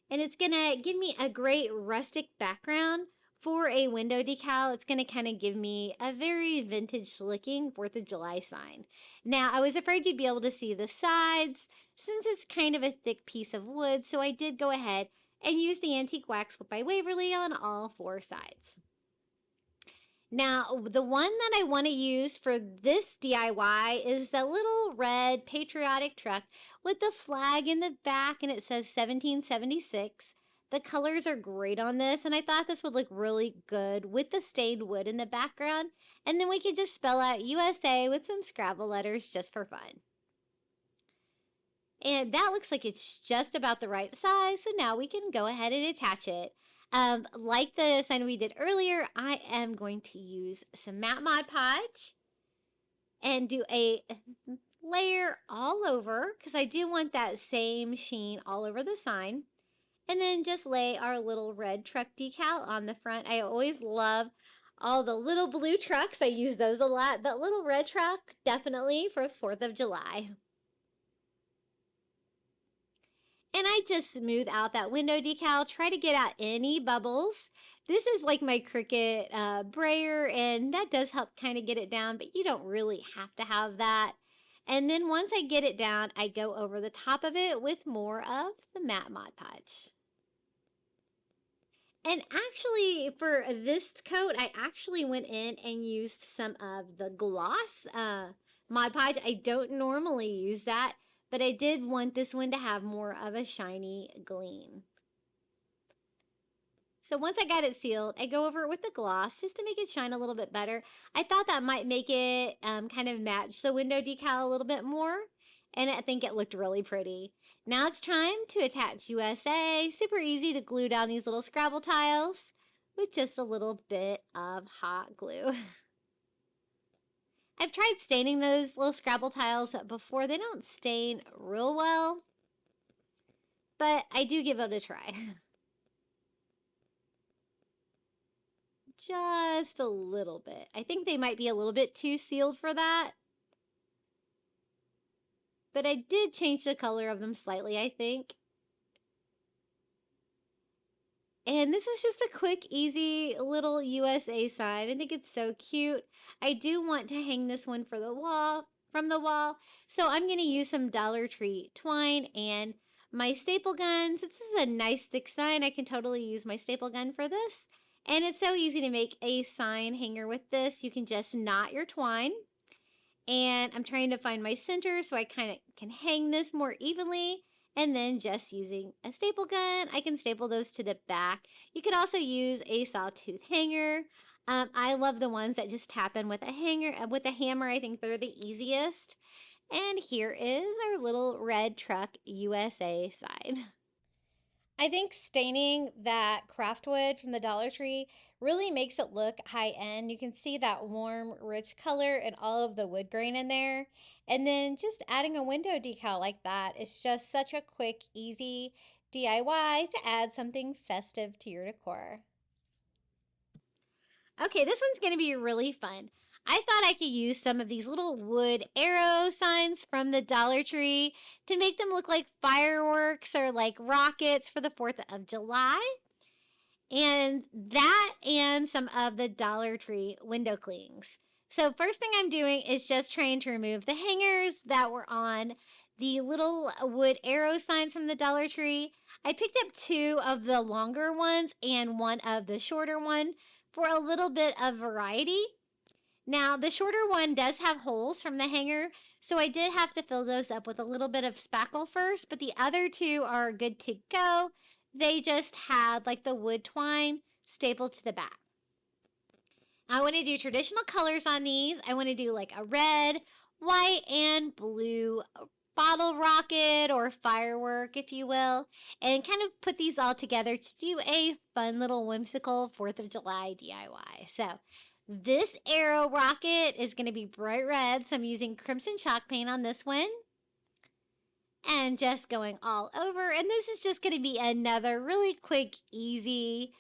Speaker 2: And it's going to give me a great rustic background for a window decal. It's going to kind of give me a very vintage looking 4th of July sign. Now, I was afraid you'd be able to see the sides since it's kind of a thick piece of wood. So I did go ahead and use the Antique Wax by Waverly on all 4 sides. Now, the one that I want to use for this DIY is the little red patriotic truck with the flag in the back, and it says 1776. The colors are great on this, and I thought this would look really good with the stained wood in the background, and then we could just spell out USA with some Scrabble letters just for fun. And that looks like it's just about the right size, so now we can go ahead and attach it. Like the sign we did earlier, I am going to use some matte Mod Podge and do a layer all over because I do want that same sheen all over the sign. And then just lay our little red truck decal on the front. I always love all the little blue trucks. I use those a lot, but little red truck definitely for 4th of July. And I just smooth out that window decal, try to get out any bubbles. This is like my Cricut brayer, and that does help kind of get it down, but you don't really have to have that. And then once I get it down, I go over the top of it with more of the matte Mod Podge. And actually, for this coat, I actually went in and used some of the gloss Mod Podge. I don't normally use that, but I did want this one to have more of a shiny gleam. So once I got it sealed, I go over it with the gloss just to make it shine a little bit better. I thought that might make it kind of match the window decal a little bit more, and I think it looked really pretty. Now it's time to attach USA. Super easy to glue down these little Scrabble tiles with just a little bit of hot glue. I've tried staining those little Scrabble tiles before. They don't stain real well, but I do give it a try. Just a little bit. I think they might be a little bit too sealed for that. But I did change the color of them slightly, I think. And this was just a quick, easy little USA sign. I think it's so cute. I do want to hang this one for the wall, from the wall. So I'm going to use some Dollar Tree twine and my staple gun. Since this is a nice thick sign, I can totally use my staple gun for this. And it's so easy to make a sign hanger with this. You can just knot your twine. And I'm trying to find my center so I kind of can hang this more evenly. And then just using a staple gun, I can staple those to the back. You could also use a sawtooth hanger. I love the ones that just tap in with a hammer. I think they're the easiest. And here is our little red truck USA sign.
Speaker 3: I think staining that craft wood from the Dollar Tree really makes it look high-end. You can see that warm, rich color and all of the wood grain in there. And then just adding a window decal like that is just such a quick, easy DIY to add something festive to your decor.
Speaker 2: Okay, this one's going to be really fun. I thought I could use some of these little wood arrow signs from the Dollar Tree to make them look like fireworks or like rockets for the 4th of July. And that and some of the Dollar Tree window clings. So first thing I'm doing is just trying to remove the hangers that were on the little wood arrow signs from the Dollar Tree. I picked up 2 of the longer ones and 1 of the shorter one for a little bit of variety. Now, the shorter one does have holes from the hanger, so I did have to fill those up with a little bit of spackle first, but the other 2 are good to go. They just had like the wood twine stapled to the back. I want to do traditional colors on these. I want to do like a red, white, and blue bottle rocket or firework, if you will, and kind of put these all together to do a fun little whimsical 4th of July DIY. So this arrow rocket is going to be bright red, so I'm using crimson chalk paint on this one. And just going all over. And this is just going to be another really quick, easy,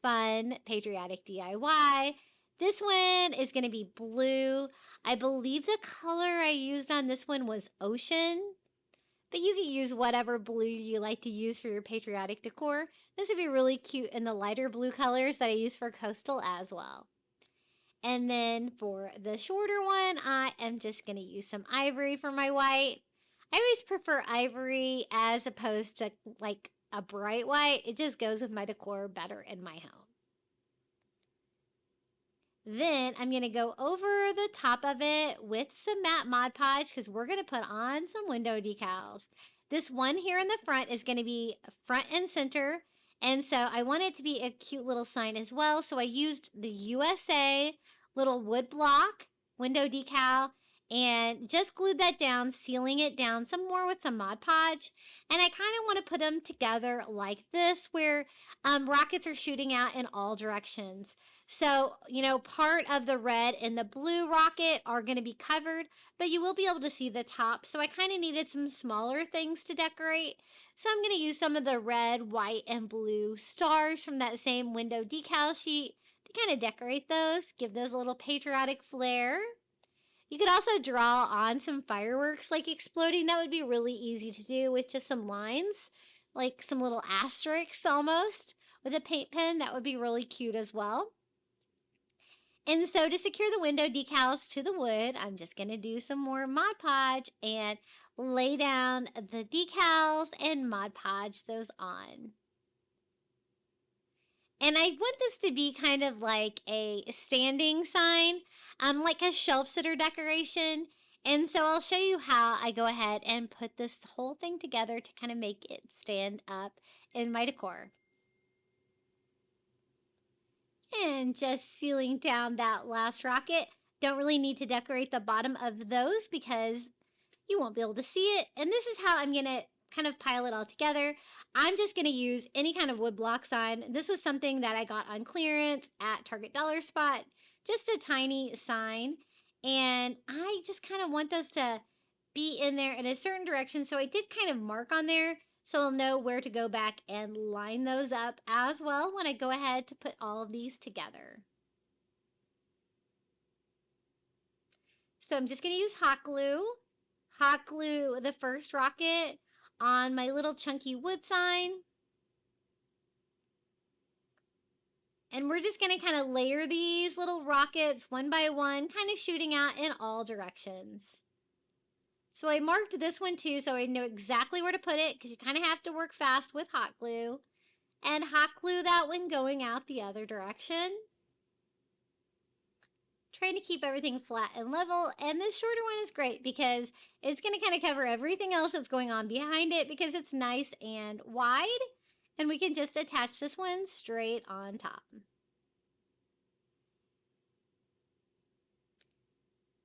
Speaker 2: fun, patriotic DIY. This one is going to be blue. I believe the color I used on this one was ocean. But you can use whatever blue you like to use for your patriotic decor. This would be really cute in the lighter blue colors that I use for coastal as well. And then for the shorter one, I am just going to use some ivory for my white. I always prefer ivory as opposed to like a bright white. It just goes with my decor better in my home. Then I'm going to go over the top of it with some matte Mod Podge because we're going to put on some window decals. This one here in the front is going to be front and center. And so I want it to be a cute little sign as well. So I used the USA little wood block window decal and just glued that down, sealing it down some more with some Mod Podge. And I kind of want to put them together like this where rockets are shooting out in all directions. So, you know, part of the red and the blue rocket are going to be covered, but you will be able to see the top. So I kind of needed some smaller things to decorate. So I'm going to use some of the red, white, and blue stars from that same window decal sheet to kind of decorate those, give those a little patriotic flair. You could also draw on some fireworks like exploding. That would be really easy to do with just some lines, like some little asterisks almost with a paint pen. That would be really cute as well. And so to secure the window decals to the wood, I'm just going to do some more Mod Podge and lay down the decals and Mod Podge those on. And I want this to be kind of like a standing sign, like a shelf sitter decoration. And so I'll show you how I go ahead and put this whole thing together to kind of make it stand up in my decor. And just sealing down that last rocket. Don't really need to decorate the bottom of those because you won't be able to see it. And this is how I'm going to kind of pile it all together. I'm just going to use any kind of wood block sign. This was something that I got on clearance at Target Dollar Spot. Just a tiny sign. And I just kind of want those to be in there in a certain direction. So I did kind of mark on there. So I'll know where to go back and line those up as well when I go ahead to put all of these together. So I'm just going to use hot glue. Hot glue the first rocket on my little chunky wood sign. And we're just going to kind of layer these little rockets one by one, kind of shooting out in all directions. So I marked this one too, so I know exactly where to put it because you kind of have to work fast with hot glue. And hot glue that one going out the other direction. Trying to keep everything flat and level. And this shorter one is great because it's going to kind of cover everything else that's going on behind it because it's nice and wide. And we can just attach this one straight on top.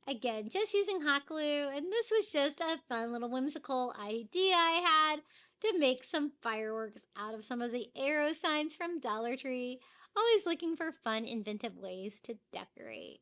Speaker 2: Again, just using hot glue, and this was just a fun little whimsical idea I had to make some fireworks out of some of the arrow signs from Dollar Tree. Always looking for fun, inventive ways to decorate.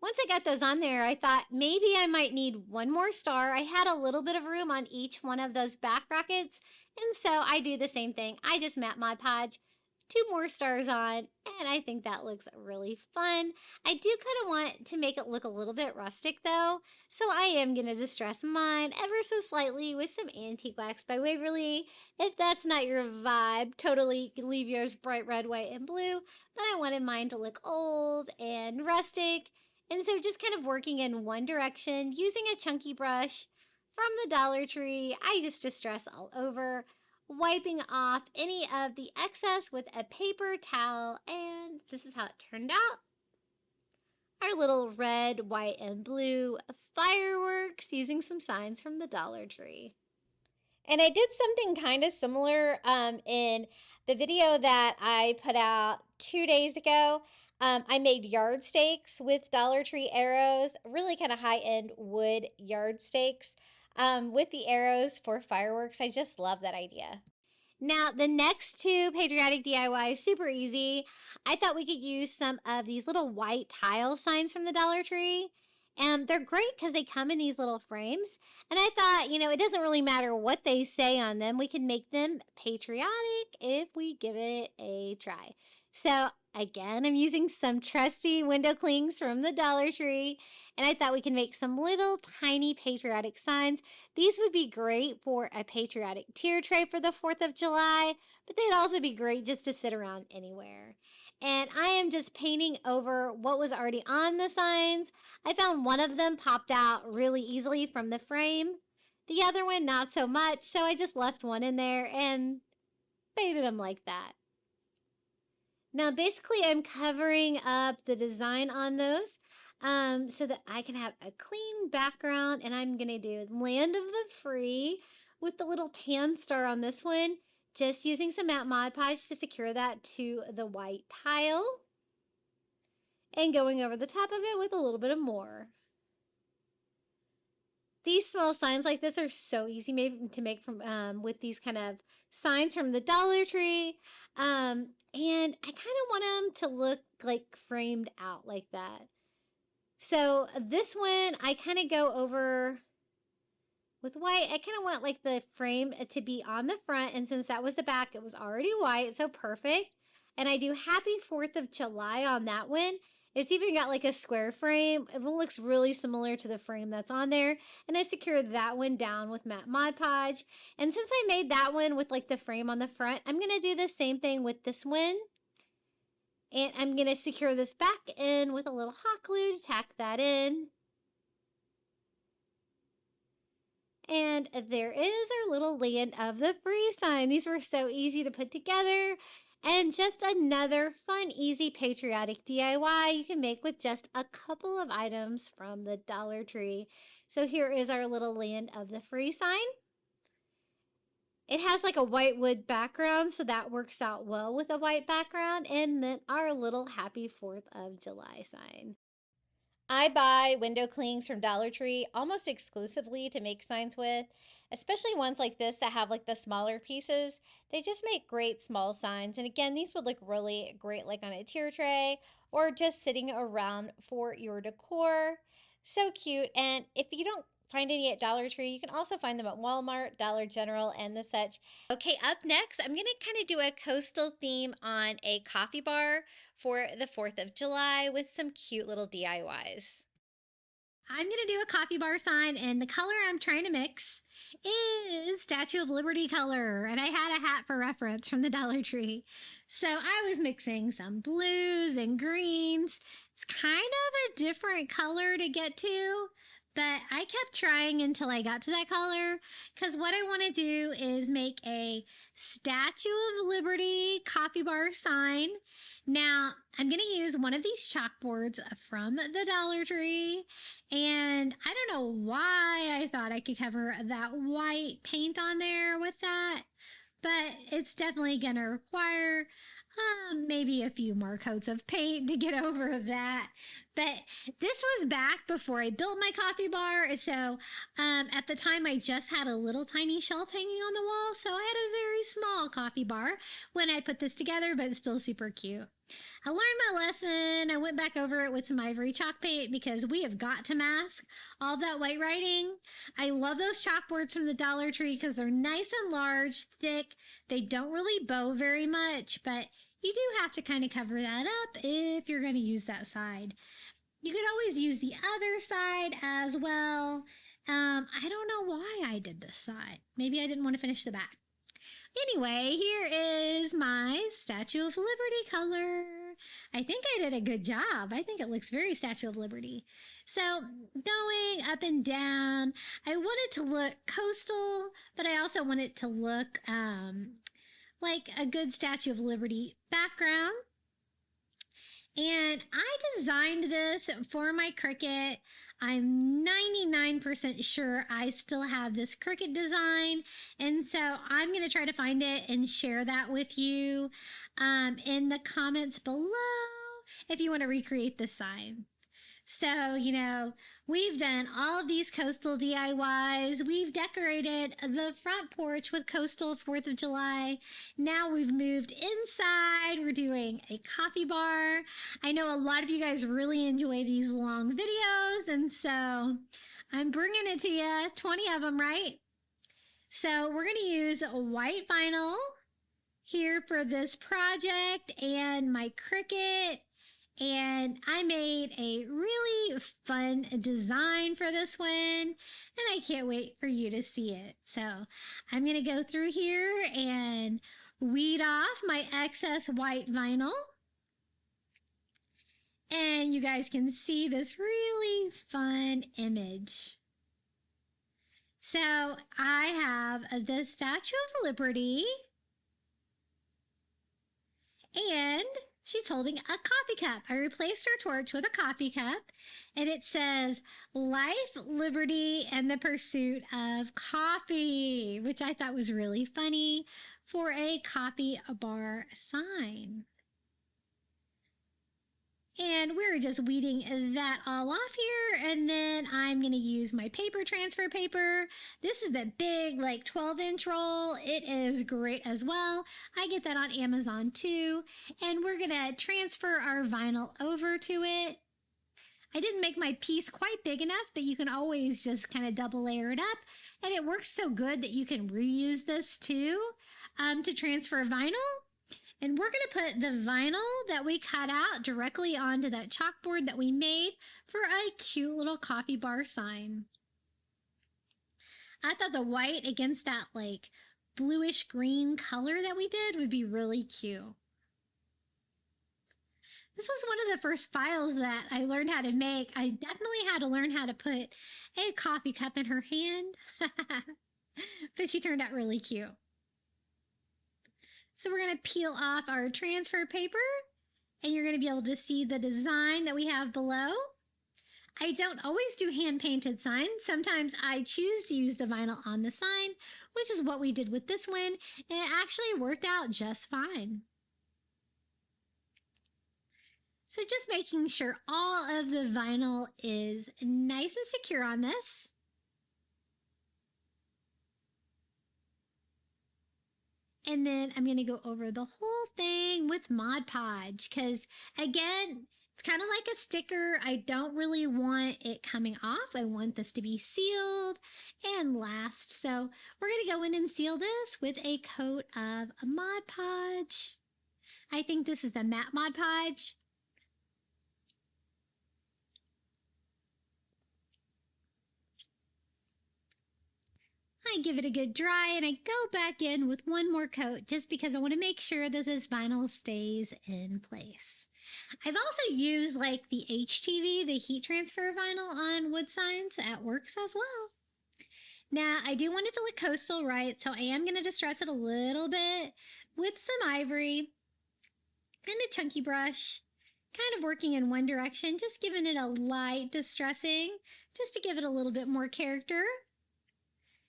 Speaker 2: Once I got those on there, I thought maybe I might need one more star. I had a little bit of room on each one of those back rockets, and so I do the same thing. I just matte Mod Podge 2 more stars on, and I think that looks really fun. I do kind of want to make it look a little bit rustic though, so I am going to distress mine ever so slightly with some antique wax by Waverly. If that's not your vibe, totally leave yours bright red, white, and blue, but I wanted mine to look old and rustic, and so just kind of working in one direction using a chunky brush from the Dollar Tree. I just distress all over, wiping off any of the excess with a paper towel, and this is how it turned out. Our little red, white, and blue fireworks using some signs from the Dollar Tree.
Speaker 3: And I did something kind of similar in the video that I put out 2 days ago. I made yard stakes with Dollar Tree arrows, really kind of high-end wood yard stakes with the arrows for fireworks. I just love that idea.
Speaker 2: Now, the next 2 Patriotic DIYs, super easy. I thought we could use some of these little white tile signs from the Dollar Tree. And they're great because they come in these little frames. And I thought, you know, it doesn't really matter what they say on them. We can make them patriotic if we give it a try. So, again, I'm using some trusty window clings from the Dollar Tree. And I thought we can make some little tiny patriotic signs. These would be great for a patriotic tier tray for the 4th of July, but they'd also be great just to sit around anywhere. And I am just painting over what was already on the signs. I found one of them popped out really easily from the frame. The other one, not so much, so I just left one in there and painted them like that. Now, basically, I'm covering up the design on those so that I can have a clean background, and I'm going to do Land of the Free with the little tan star on this one, just using some matte Mod Podge to secure that to the white tile, and going over the top of it with a little bit of more. These small signs like this are so easy to make from with these kind of signs from the Dollar Tree. And I kind of want them to look like framed out like that. So this one, I kind of go over with white. I kind of want like the frame to be on the front. And since that was the back, it was already white. So perfect. And I do Happy 4th of July on that one. It's even got like a square frame. It looks really similar to the frame that's on there. And I secured that one down with matte Mod Podge. And since I made that one with like the frame on the front, I'm going to do the same thing with this one. And I'm going to secure this back in with a little hot glue to tack that in. And there is our little Land of the Free sign. These were so easy to put together. And just another fun, easy patriotic DIY you can make with just a couple of items from the Dollar Tree. So here is our little Land of the Free sign. It has like a white wood background, so that works out well with a white background. And then our little Happy 4th of July sign.
Speaker 3: I buy window clings from Dollar Tree almost exclusively to make signs with, especially ones like this that have like the smaller pieces. They just make great small signs. And again, these would look really great like on a tier tray or just sitting around for your decor. So cute. And if you don't find any at Dollar Tree, you can also find them at Walmart, Dollar General, and the such. Okay, up next, I'm going to kind of do a coastal theme on a coffee bar for the 4th of July with some cute little DIYs.
Speaker 1: I'm going to do a coffee bar sign, and the color I'm trying to mix is Statue of Liberty color, and I had a hat for reference from the Dollar Tree. So I was mixing some blues and greens. It's kind of a different color to get to, but I kept trying until I got to that color, because what I want to do is make a Statue of Liberty coffee bar sign. Now, I'm going to use one of these chalkboards from the Dollar Tree, and I don't know why I thought I could cover that white paint on there with that, but it's definitely going to require maybe a few more coats of paint to get over that. But this was back before I built my coffee bar, so at the time I just had a little tiny shelf hanging on the wall, so I had a very small coffee bar when I put this together, but it's still super cute. I learned my lesson. I went back over it with some ivory chalk paint because we have got to mask all of that white writing. I love those chalkboards from the Dollar Tree because they're nice and large, thick. They don't really bow very much, but you do have to kind of cover that up if you're going to use that side. You could always use the other side as well. I don't know why I did this side. Maybe I didn't want to finish the back. Anyway, here is my Statue of Liberty color. I think I did a good job. I think it looks very Statue of Liberty. So going up and down, I want it to look coastal, but I also want it to look like a good Statue of Liberty background. And I designed this for my Cricut. I'm 99% sure I still have this Cricut design. And so I'm going to try to find it and share that with you in the comments below if you want to recreate this sign. So, you know, we've done all of these coastal DIYs. We've decorated the front porch with coastal 4th of July. Now we've moved inside. We're doing a coffee bar. I know a lot of you guys really enjoy these long videos, and so I'm bringing it to you, 20 of them, right? So we're going to use white vinyl here for this project and my Cricut. And I made a really fun design for this one, and I can't wait for you to see it. So I'm going to go through here and weed off my excess white vinyl. And you guys can see this really fun image. So I have the Statue of Liberty, and she's holding a coffee cup. I replaced her torch with a coffee cup, and it says life, liberty, and the pursuit of coffee, which I thought was really funny for a coffee bar sign. And we're just weeding that all off here, and then I'm going to use my paper transfer paper. This is the big, like 12-inch roll. It is great as well. I get that on Amazon too. And we're going to transfer our vinyl over to it. I didn't make my piece quite big enough, but you can always just kind of double layer it up. And it works so good that you can reuse this too to transfer vinyl. And we're going to put the vinyl that we cut out directly onto that chalkboard that we made for a cute little coffee bar sign. I thought the white against that like bluish green color that we did would be really cute. This was one of the first files that I learned how to make. I definitely had to learn how to put a coffee cup in her hand, but she turned out really cute. So we're going to peel off our transfer paper, and you're going to be able to see the design that we have below. I don't always do hand-painted signs. Sometimes I choose to use the vinyl on the sign, which is what we did with this one, and it actually worked out just fine. So just making sure all of the vinyl is nice and secure on this. And then I'm going to go over the whole thing with Mod Podge because, again, it's kind of like a sticker. I don't really want it coming off. I want this to be sealed and last. So we're going to go in and seal this with a coat of Mod Podge. I think this is the matte Mod Podge. I give it a good dry, and I go back in with one more coat just because I want to make sure that this vinyl stays in place. I've also used like the HTV, the heat transfer vinyl on wood signs. That works as well. Now, I do want it to look coastal, right? So I am going to distress it a little bit with some ivory and a chunky brush, kind of working in one direction, just giving it a light distressing just to give it a little bit more character.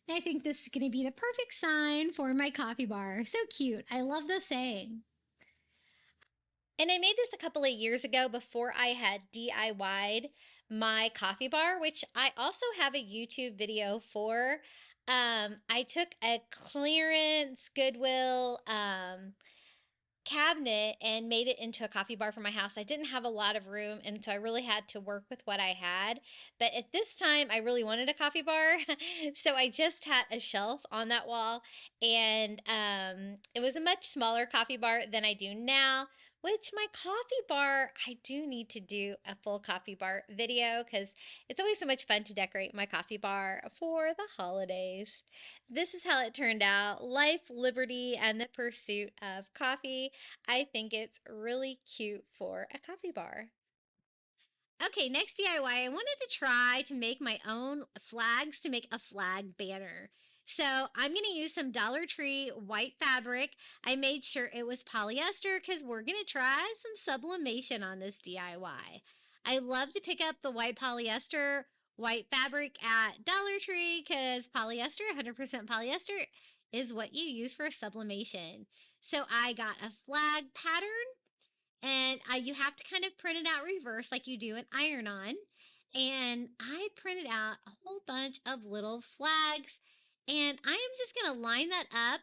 Speaker 1: I think this is going to be the perfect sign for my coffee bar. So cute. I love the saying.
Speaker 3: And I made this a couple of years ago before I had DIY'd my coffee bar, which I also have a YouTube video for. I took a clearance Goodwill cabinet and made it into a coffee bar for my house. I didn't have a lot of room, and so I really had to work with what I had. But at this time, I really wanted a coffee bar. So I just had a shelf on that wall, and it was a much smaller coffee bar than I do now. Which my coffee bar, I do need to do a full coffee bar video because it's always so much fun to decorate my coffee bar for the holidays. This is how it turned out. Life, liberty, and the pursuit of coffee. I think it's really cute for a coffee bar.
Speaker 2: Okay, next DIY, I wanted to try to make my own flags to make a flag banner. So I'm going to use some Dollar Tree white fabric. I made sure it was polyester because we're going to try some sublimation on this DIY. I love to pick up the white polyester white fabric at Dollar Tree because polyester, 100% polyester, is what you use for sublimation. So I got a flag pattern, and you have to kind of print it out reverse like you do an iron-on. And I printed out a whole bunch of little flags, and I am just going to line that up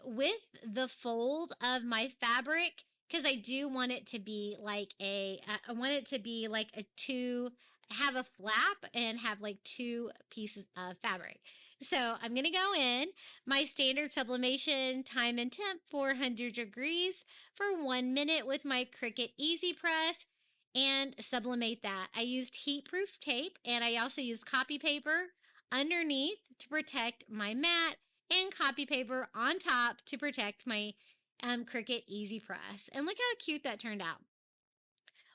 Speaker 2: with the fold of my fabric because I do want it to be like I want it to be like a two, have a flap and have like two pieces of fabric. So I'm going to go in my standard sublimation time and temp 400 degrees for 1 minute with my Cricut Easy Press and sublimate that. I used heat proof tape, and I also used copy paper underneath to protect my mat and copy paper on top to protect my Cricut Easy Press. And look how cute that turned out.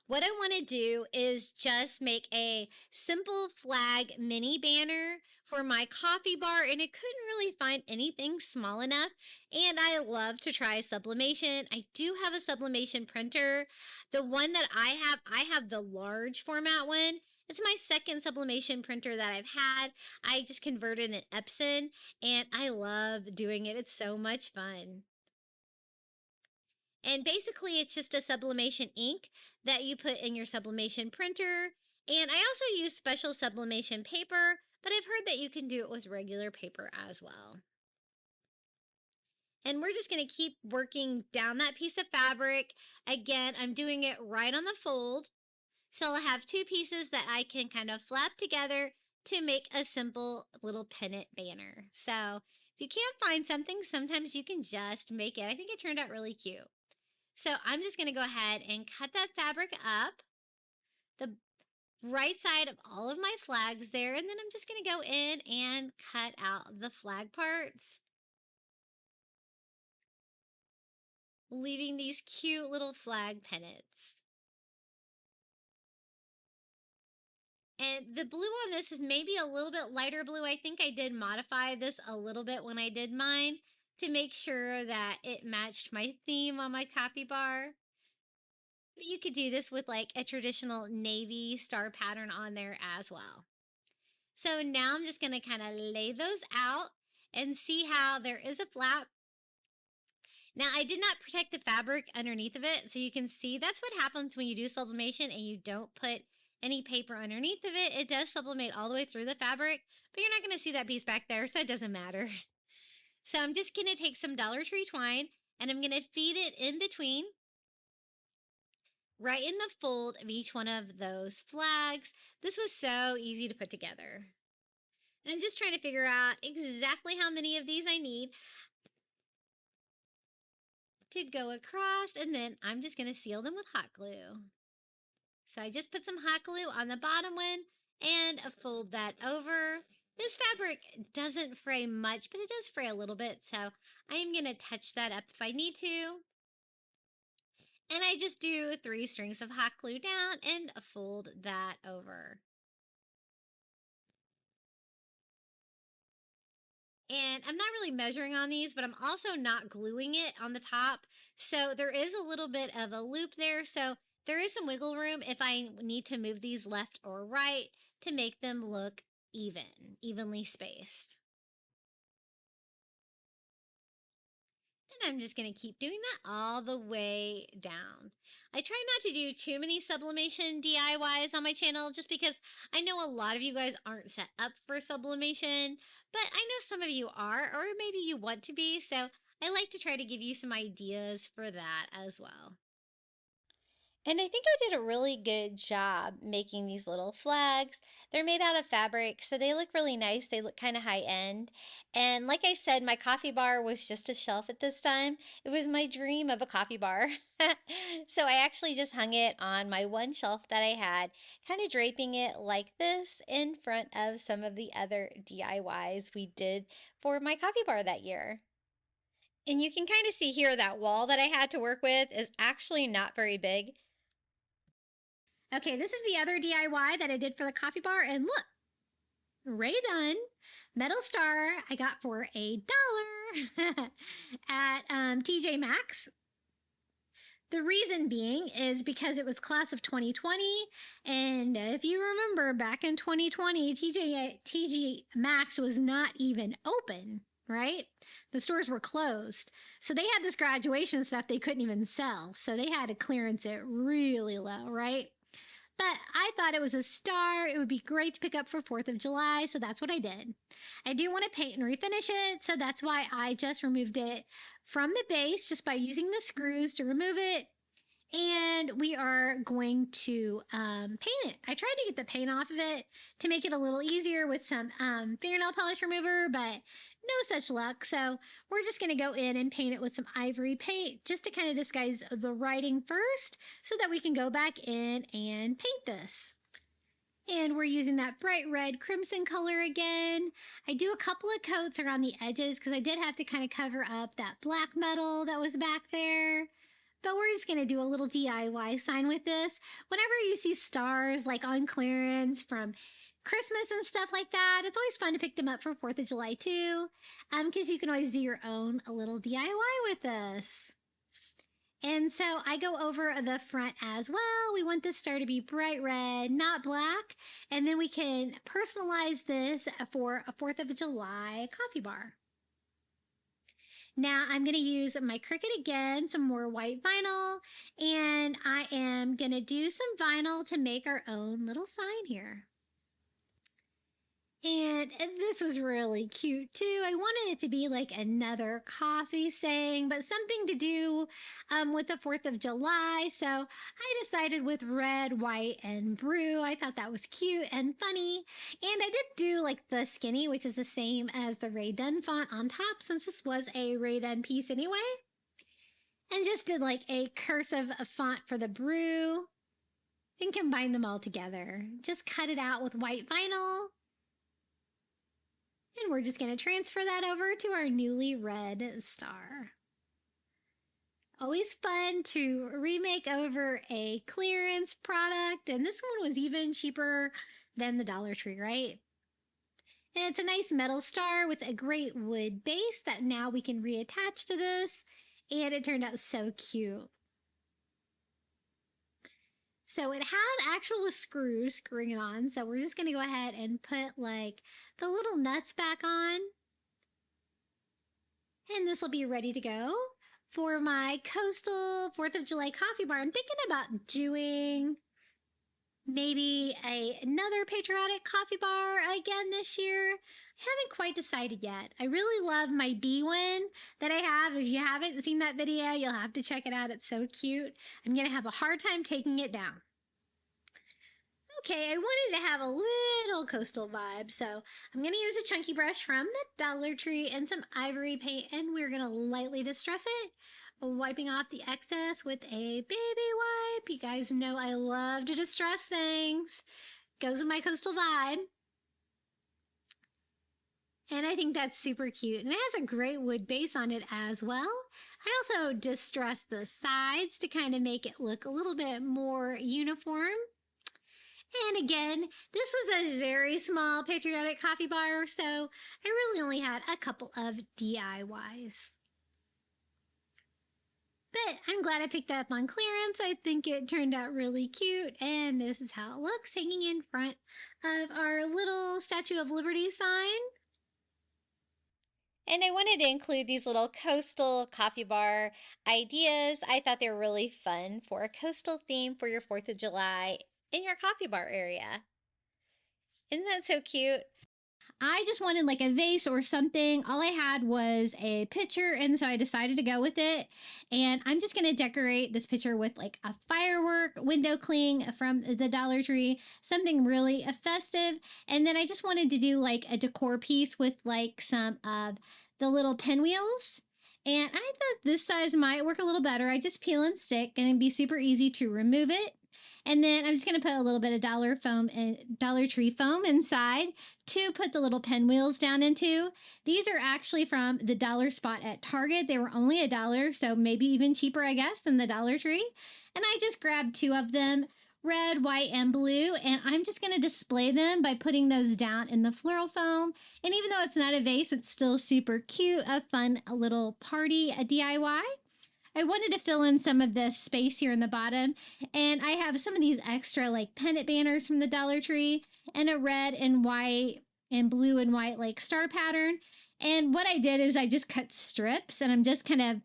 Speaker 2: What I want to do is just make a simple flag mini banner for my coffee bar, and I couldn't really find anything small enough, and I love to try sublimation. I do have a sublimation printer. The one that I have the large format one. It's my second sublimation printer that I've had. I just converted an Epson, and I love doing it. It's so much fun. And basically, it's just a sublimation ink that you put in your sublimation printer. And I also use special sublimation paper, but I've heard that you can do it with regular paper as well. And we're just going to keep working down that piece of fabric. Again, I'm doing it right on the fold. So I'll have two pieces that I can kind of flap together to make a simple little pennant banner. So if you can't find something, sometimes you can just make it. I think it turned out really cute. So I'm just going to go ahead and cut that fabric up, the right side of all of my flags there, and then I'm just going to go in and cut out the flag parts, leaving these cute little flag pennants. And the blue on this is maybe a little bit lighter blue. I think I did modify this a little bit when I did mine to make sure that it matched my theme on my copy bar. But you could do this with like a traditional navy star pattern on there as well. So now I'm just going to kind of lay those out and see how there is a flap. Now I did not protect the fabric underneath of it, so you can see that's what happens when you do sublimation and you don't put any paper underneath of it. It does sublimate all the way through the fabric, but you're not going to see that piece back there, so it doesn't matter. So I'm just going to take some Dollar Tree twine and I'm going to feed it in between, right in the fold of each one of those flags. This was so easy to put together. And I'm just trying to figure out exactly how many of these I need to go across, and then I'm just going to seal them with hot glue. So I just put some hot glue on the bottom one and fold that over. This fabric doesn't fray much, but it does fray a little bit, so I am going to touch that up if I need to. And I just do 3 strings of hot glue down and fold that over. And I'm not really measuring on these, but I'm also not gluing it on the top. So there is a little bit of a loop there. So there is some wiggle room if I need to move these left or right to make them look evenly spaced. And I'm just going to keep doing that all the way down. I try not to do too many sublimation DIYs on my channel just because I know a lot of you guys aren't set up for sublimation, but I know some of you are, or maybe you want to be, so I like to try to give you some ideas for that as well.
Speaker 3: And I think I did a really good job making these little flags. They're made out of fabric, so they look really nice. They look kind of high end. And like I said, my coffee bar was just a shelf at this time. It was my dream of a coffee bar. So I actually just hung it on my one shelf that I had, kind of draping it like this in front of some of the other DIYs we did for my coffee bar that year. And you can kind of see here that wall that I had to work with is actually not very big.
Speaker 1: Okay, this is the other DIY that I did for the coffee bar, and look, Ray Dunn metal star I got for $1 at TJ Maxx. The reason being is because it was class of 2020, and if you remember back in 2020, TJ Maxx was not even open, right? The stores were closed. So they had this graduation stuff they couldn't even sell. So they had to clearance it really low, right? But I thought it was a star. It would be great to pick up for 4th of July, so that's what I did. I do want to paint and refinish it, so that's why I just removed it from the base just by using the screws to remove it. And we are going to paint it. I tried to get the paint off of it to make it a little easier with some fingernail polish remover, but no such luck. So we're just going to go in and paint it with some ivory paint just to kind of disguise the writing first so that we can go back in and paint this. And we're using that bright red crimson color again. I do a couple of coats around the edges because I did have to kind of cover up that black metal that was back there. But we're just going to do a little DIY sign with this. Whenever you see stars like on clearance from Christmas and stuff like that, it's always fun to pick them up for 4th of July too, because you can always do your own a little DIY with this. And so I go over the front as well. We want this star to be bright red, not black. And then we can personalize this for a 4th of July coffee bar. Now I'm going to use my Cricut again, some more white vinyl, and I am going to do some vinyl to make our own little sign here. And this was really cute too. I wanted it to be like another coffee saying, but something to do with the 4th of July. So I decided with red, white, and brew. I thought that was cute and funny. And I did do like the skinny, which is the same as the Ray Dunn font on top, since this was a Ray Dunn piece anyway. And just did like a cursive font for the brew and combined them all together. Just cut it out with white vinyl. And we're just going to transfer that over to our newly red star. Always fun to remake over a clearance product. And this one was even cheaper than the Dollar Tree, right? And it's a nice metal star with a great wood base that now we can reattach to this. And it turned out so cute. So it had actual screws screwing it on. So we're just going to go ahead and put like the little nuts back on. And this will be ready to go for my coastal 4th of July coffee bar. I'm thinking about doing maybe another Patriotic Coffee Bar again this year. I haven't quite decided yet. I really love my bee one that I have. If you haven't seen that video, you'll have to check it out. It's so cute. I'm going to have a hard time taking it down. Okay, I wanted to have a little coastal vibe, so I'm going to use a chunky brush from the Dollar Tree and some ivory paint, and we're going to lightly distress it, wiping off the excess with a baby wipe. You guys know I love to distress things. Goes with my coastal vibe. And I think that's super cute. And it has a great wood base on it as well. I also distressed the sides to kind of make it look a little bit more uniform. And again, this was a very small Patriotic Coffee Bar, so I really only had a couple of DIYs. But I'm glad I picked that up on clearance. I think it turned out really cute, and this is how it looks hanging in front of our little Statue of Liberty sign.
Speaker 3: And I wanted to include these little coastal coffee bar ideas. I thought they were really fun for a coastal theme for your 4th of July in your coffee bar area. Isn't that so cute?
Speaker 1: I just wanted like a vase or something. All I had was a pitcher, and so I decided to go with it. And I'm just going to decorate this pitcher with like a firework window cling from the Dollar Tree, something really festive. And then I just wanted to do like a decor piece with like some of the little pinwheels. And I thought this size might work a little better. I just peel and stick, and it'd be super easy to remove it. And then I'm just going to put a little bit of Dollar Tree foam inside to put the little pinwheels down into. These are actually from the dollar spot at Target. They were only $1, so maybe even cheaper, I guess, than the Dollar Tree. And I just grabbed 2 of them, red, white, and blue, and I'm just going to display them by putting those down in the floral foam. And even though it's not a vase, it's still super cute, a fun little party, a DIY. I wanted to fill in some of the space here in the bottom, and I have some of these extra like pennant banners from the Dollar Tree and a red and white and blue and white like star pattern. And what I did is I just cut strips, and I'm just kind of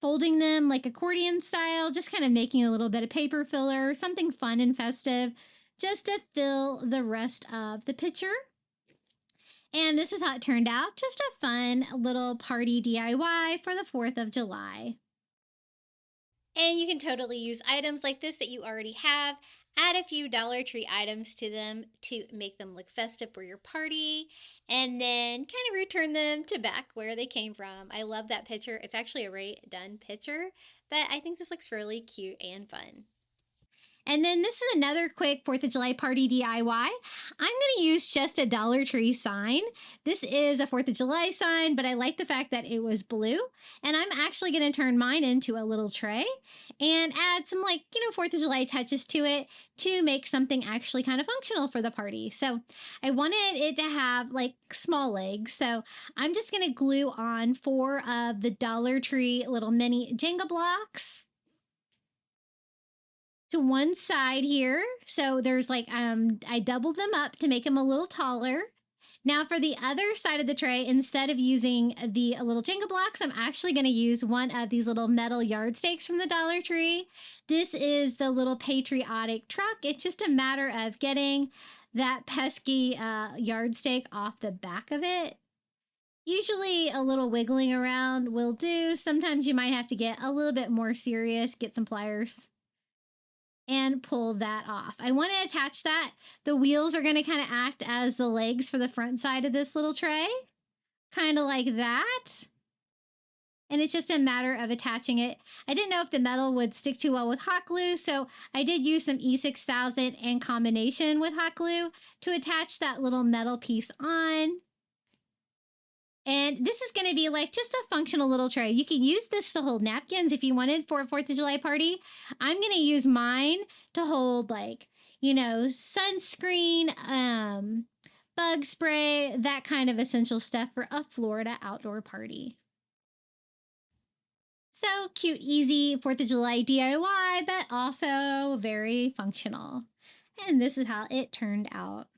Speaker 1: folding them like accordion style, just kind of making a little bit of paper filler, something fun and festive, just to fill the rest of the picture. And this is how it turned out, just a fun little party DIY for the 4th of July.
Speaker 3: And you can totally use items like this that you already have, add a few Dollar Tree items to them to make them look festive for your party, and then kind of return them to back where they came from. I love that picture. It's actually a already done picture, but I think this looks really cute and fun.
Speaker 1: And then this is another quick 4th of July party DIY. I'm going to use just a Dollar Tree sign. This is a 4th of July sign, but I like the fact that it was blue. And I'm actually going to turn mine into a little tray and add some 4th of July touches to it to make something actually kind of functional for the party. So I wanted it to have like small legs. So I'm just going to glue on 4 of the Dollar Tree little mini Jenga blocks to one side here. So there's I doubled them up to make them a little taller. Now for the other side of the tray, instead of using the little Jenga blocks, I'm actually going to use one of these little metal yardsticks from the Dollar Tree. This is the little Patriotic truck. It's just a matter of getting that pesky yardstick off the back of it. Usually a little wiggling around will do. Sometimes you might have to get a little bit more serious, get some pliers, and pull that off. I want to attach that. The wheels are going to kind of act as the legs for the front side of this little tray, kind of like that. And it's just a matter of attaching it. I didn't know if the metal would stick too well with hot glue, so I did use some E6000 in combination with hot glue to attach that little metal piece on. And this is going to be like just a functional little tray. You can use this to hold napkins if you wanted for a 4th of July party. I'm going to use mine to hold sunscreen, bug spray, that kind of essential stuff for a Florida outdoor party. So cute, easy 4th of July DIY, but also very functional. And this is how it turned out.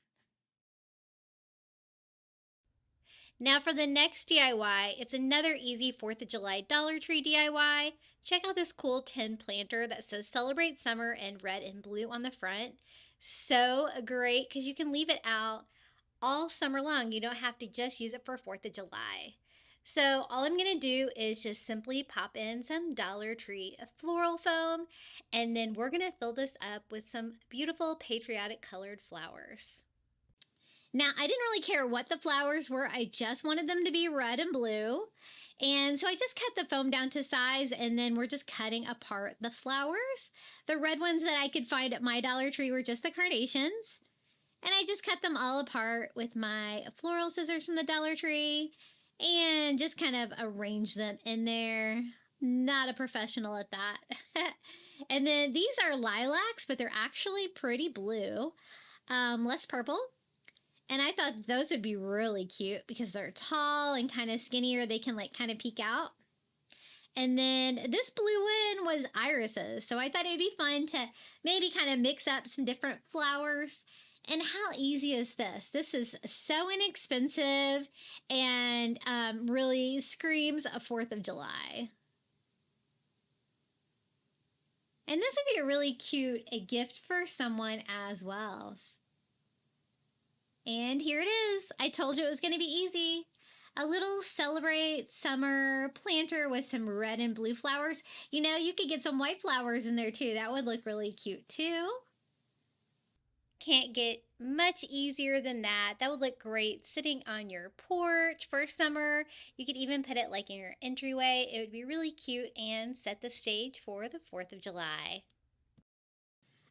Speaker 3: Now for the next DIY, it's another easy 4th of July Dollar Tree DIY. Check out this cool tin planter that says Celebrate Summer in red and blue on the front. So great because you can leave it out all summer long. You don't have to just use it for 4th of July. So all I'm going to do is just simply pop in some Dollar Tree floral foam, and then we're going to fill this up with some beautiful patriotic colored flowers.
Speaker 1: Now, I didn't really care what the flowers were. I just wanted them to be red and blue. And so I just cut the foam down to size, and then we're just cutting apart the flowers. The red ones that I could find at my Dollar Tree were just the carnations. And I just cut them all apart with my floral scissors from the Dollar Tree and just kind of arrange them in there. Not a professional at that. And then these are lilacs, but they're actually pretty blue, less purple. And I thought those would be really cute because they're tall and kind of skinnier. They can kind of peek out. And then this blue one was irises. So I thought it'd be fun to maybe kind of mix up some different flowers. And how easy is this? This is so inexpensive and really screams a 4th of July. And this would be a really cute gift for someone as well. And here it is. I told you it was going to be easy. A little celebrate summer planter with some red and blue flowers. You know, you could get some white flowers in there too. That would look really cute too.
Speaker 3: Can't get much easier than that. That would look great sitting on your porch for summer. You could even put it like in your entryway. It would be really cute and set the stage for the 4th of July.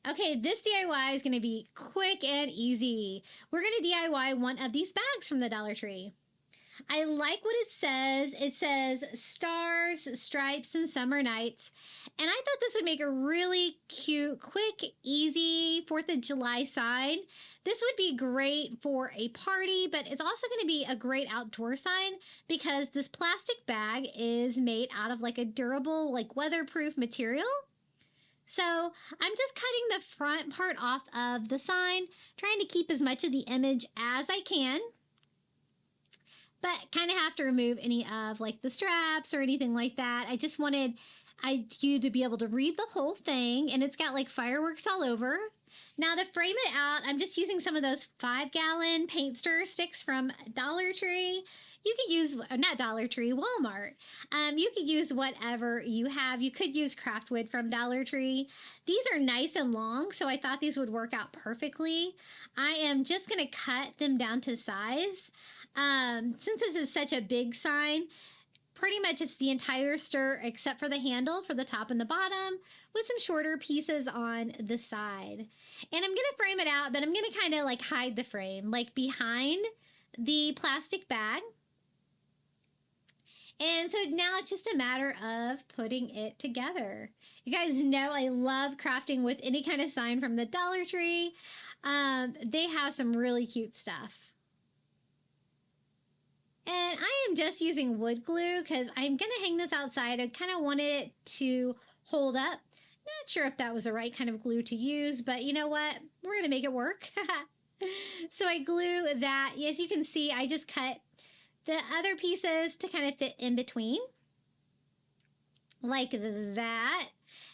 Speaker 1: Okay, this DIY is going to be quick and easy. We're going to DIY one of these bags from the Dollar Tree. I like what it says. It says stars, stripes, and summer nights. And I thought this would make a really cute, quick, easy 4th of July sign. This would be great for a party, but it's also going to be a great outdoor sign because this plastic bag is made out of like a durable, like weatherproof material. So I'm just cutting the front part off of the sign, trying to keep as much of the image as I can, but kind of have to remove any of like the straps or anything like that. I just wanted you to be able to read the whole thing, and it's got like fireworks all over. Now to frame it out, I'm just using some of those 5-gallon paint stir sticks from Dollar Tree. You could use, not Dollar Tree, Walmart. You could use whatever you have. You could use craft wood from Dollar Tree. These are nice and long, so I thought these would work out perfectly. I am just going to cut them down to size. Since this is such a big sign, pretty much it's the entire stir except for the handle for the top and the bottom with some shorter pieces on the side. And I'm going to frame it out, but I'm going to kind of like hide the frame, like behind the plastic bag. And so now it's just a matter of putting it together. You guys know I love crafting with any kind of sign from the Dollar Tree. They have some really cute stuff. And I am just using wood glue because I'm going to hang this outside. I kind of wanted it to hold up. Not sure if that was the right kind of glue to use, but you know what? We're going to make it work. So I glue that. As you can see, I just cut the other pieces to kind of fit in between. Like that.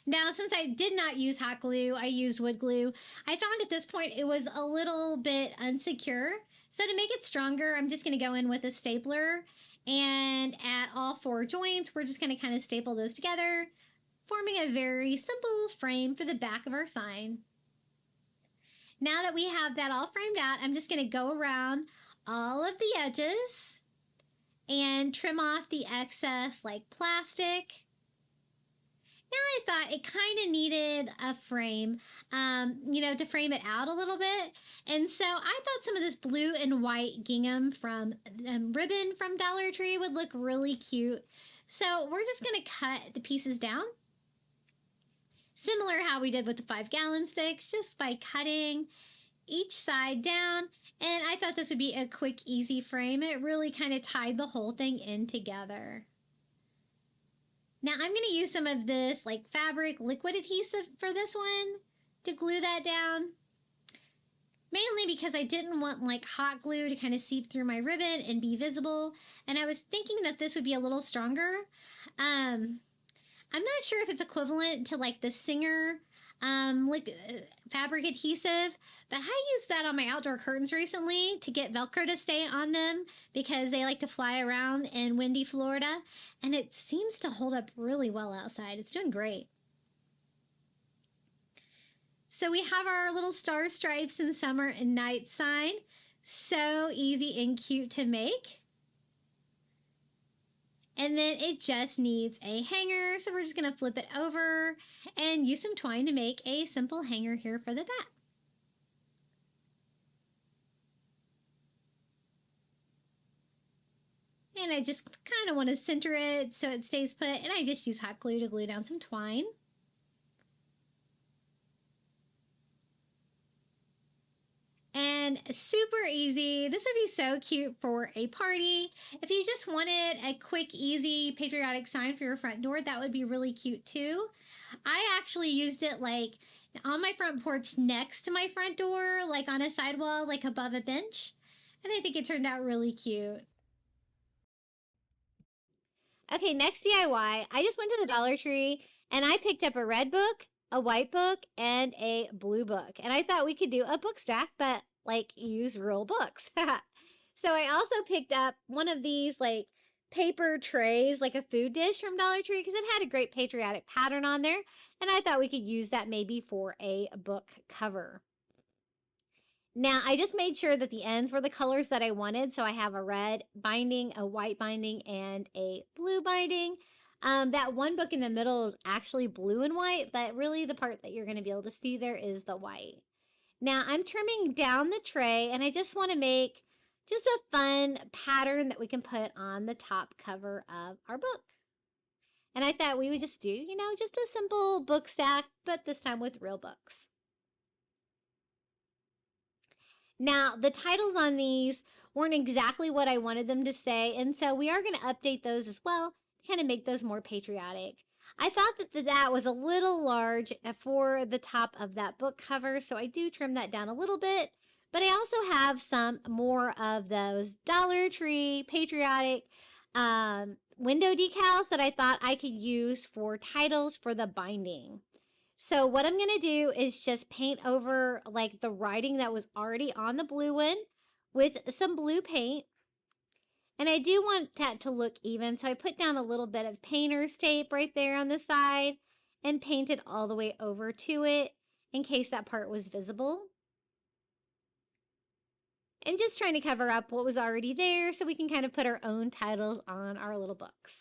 Speaker 1: Now, since I did not use hot glue, I used wood glue. I found at this point it was a little bit unsecure. So to make it stronger, I'm just going to go in with a stapler, and at all 4 joints, we're just going to kind of staple those together, forming a very simple frame for the back of our sign. Now that we have that all framed out, I'm just going to go around all of the edges and trim off the excess like plastic. Now I thought it kind of needed a frame, to frame it out a little bit. And so I thought some of this blue and white gingham from ribbon from Dollar Tree would look really cute. So we're just going to cut the pieces down. Similar how we did with the 5-gallon sticks, just by cutting each side down. And I thought this would be a quick, easy frame. It really kind of tied the whole thing in together. Now I'm going to use some of this like fabric liquid adhesive for this one to glue that down. Mainly because I didn't want like hot glue to kind of seep through my ribbon and be visible. And I was thinking that this would be a little stronger. I'm not sure if it's equivalent to like the Singer fabric adhesive, but I used that on my outdoor curtains recently to get Velcro to stay on them because they like to fly around in windy Florida, and it seems to hold up really well outside. It's doing great. So we have our little star stripes and summer and night sign. So easy and cute to make. And then it just needs a hanger, so we're just going to flip it over and use some twine to make a simple hanger here for the back. And I just kind of want to center it so it stays put, and I just use hot glue to glue down some twine. And super easy. This would be so cute for a party. If you just wanted a quick, easy patriotic sign for your front door, that would be really cute too. I actually used it like on my front porch next to my front door, like on a sidewall, like above a bench. And I think it turned out really cute.
Speaker 2: Okay, next DIY. I just went to the Dollar Tree and I picked up a red book, a white book, and a blue book. And I thought we could do a book stack, but like use real books. So I also picked up one of these like paper trays, like a food dish from Dollar Tree, because it had a great patriotic pattern on there. And I thought we could use that maybe for a book cover. Now, I just made sure that the ends were the colors that I wanted. So I have a red binding, a white binding, and a blue binding. That one book in the middle is actually blue and white, but really the part that you're going to be able to see there is the white. Now, I'm trimming down the tray, and I just want to make just a fun pattern that we can put on the top cover of our book. And I thought we would just do, just a simple book stack, but this time with real books. Now, the titles on these weren't exactly what I wanted them to say, and so we are going to update those as well to kind of make those more patriotic. I thought that was a little large for the top of that book cover, so I do trim that down a little bit. But I also have some more of those Dollar Tree patriotic window decals that I thought I could use for titles for the binding. So what I'm going to do is just paint over like the writing that was already on the blue one with some blue paint. And I do want that to look even, so I put down a little bit of painter's tape right there on the side and painted all the way over to it in case that part was visible. And just trying to cover up what was already there so we can kind of put our own titles on our little books.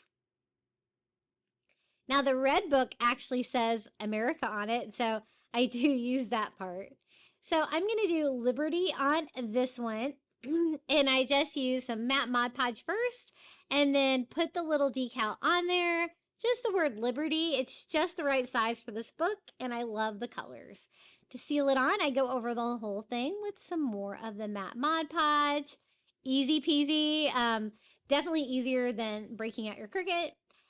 Speaker 2: Now, the red book actually says America on it, so I do use that part. So I'm going to do Liberty on this one, and I just use some matte Mod Podge first, and then put the little decal on there, just the word Liberty. It's just the right size for this book, and I love the colors. To seal it on, I go over the whole thing with some more of the matte Mod Podge. Easy peasy, definitely easier than breaking out your Cricut.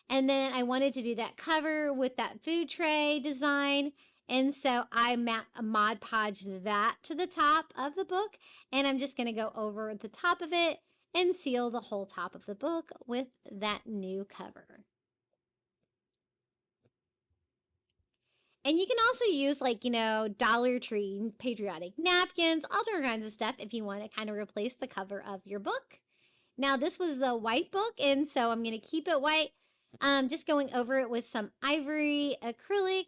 Speaker 2: And then I wanted to do that cover with that food tray design. And so I Mod Podge that to the top of the book. And I'm just going to go over the top of it and seal the whole top of the book with that new cover. And you can also use like, Dollar Tree patriotic napkins, all different kinds of stuff if you want to kind of replace the cover of your book. Now this was the white book, and so I'm going to keep it white. Just going over it with some ivory acrylic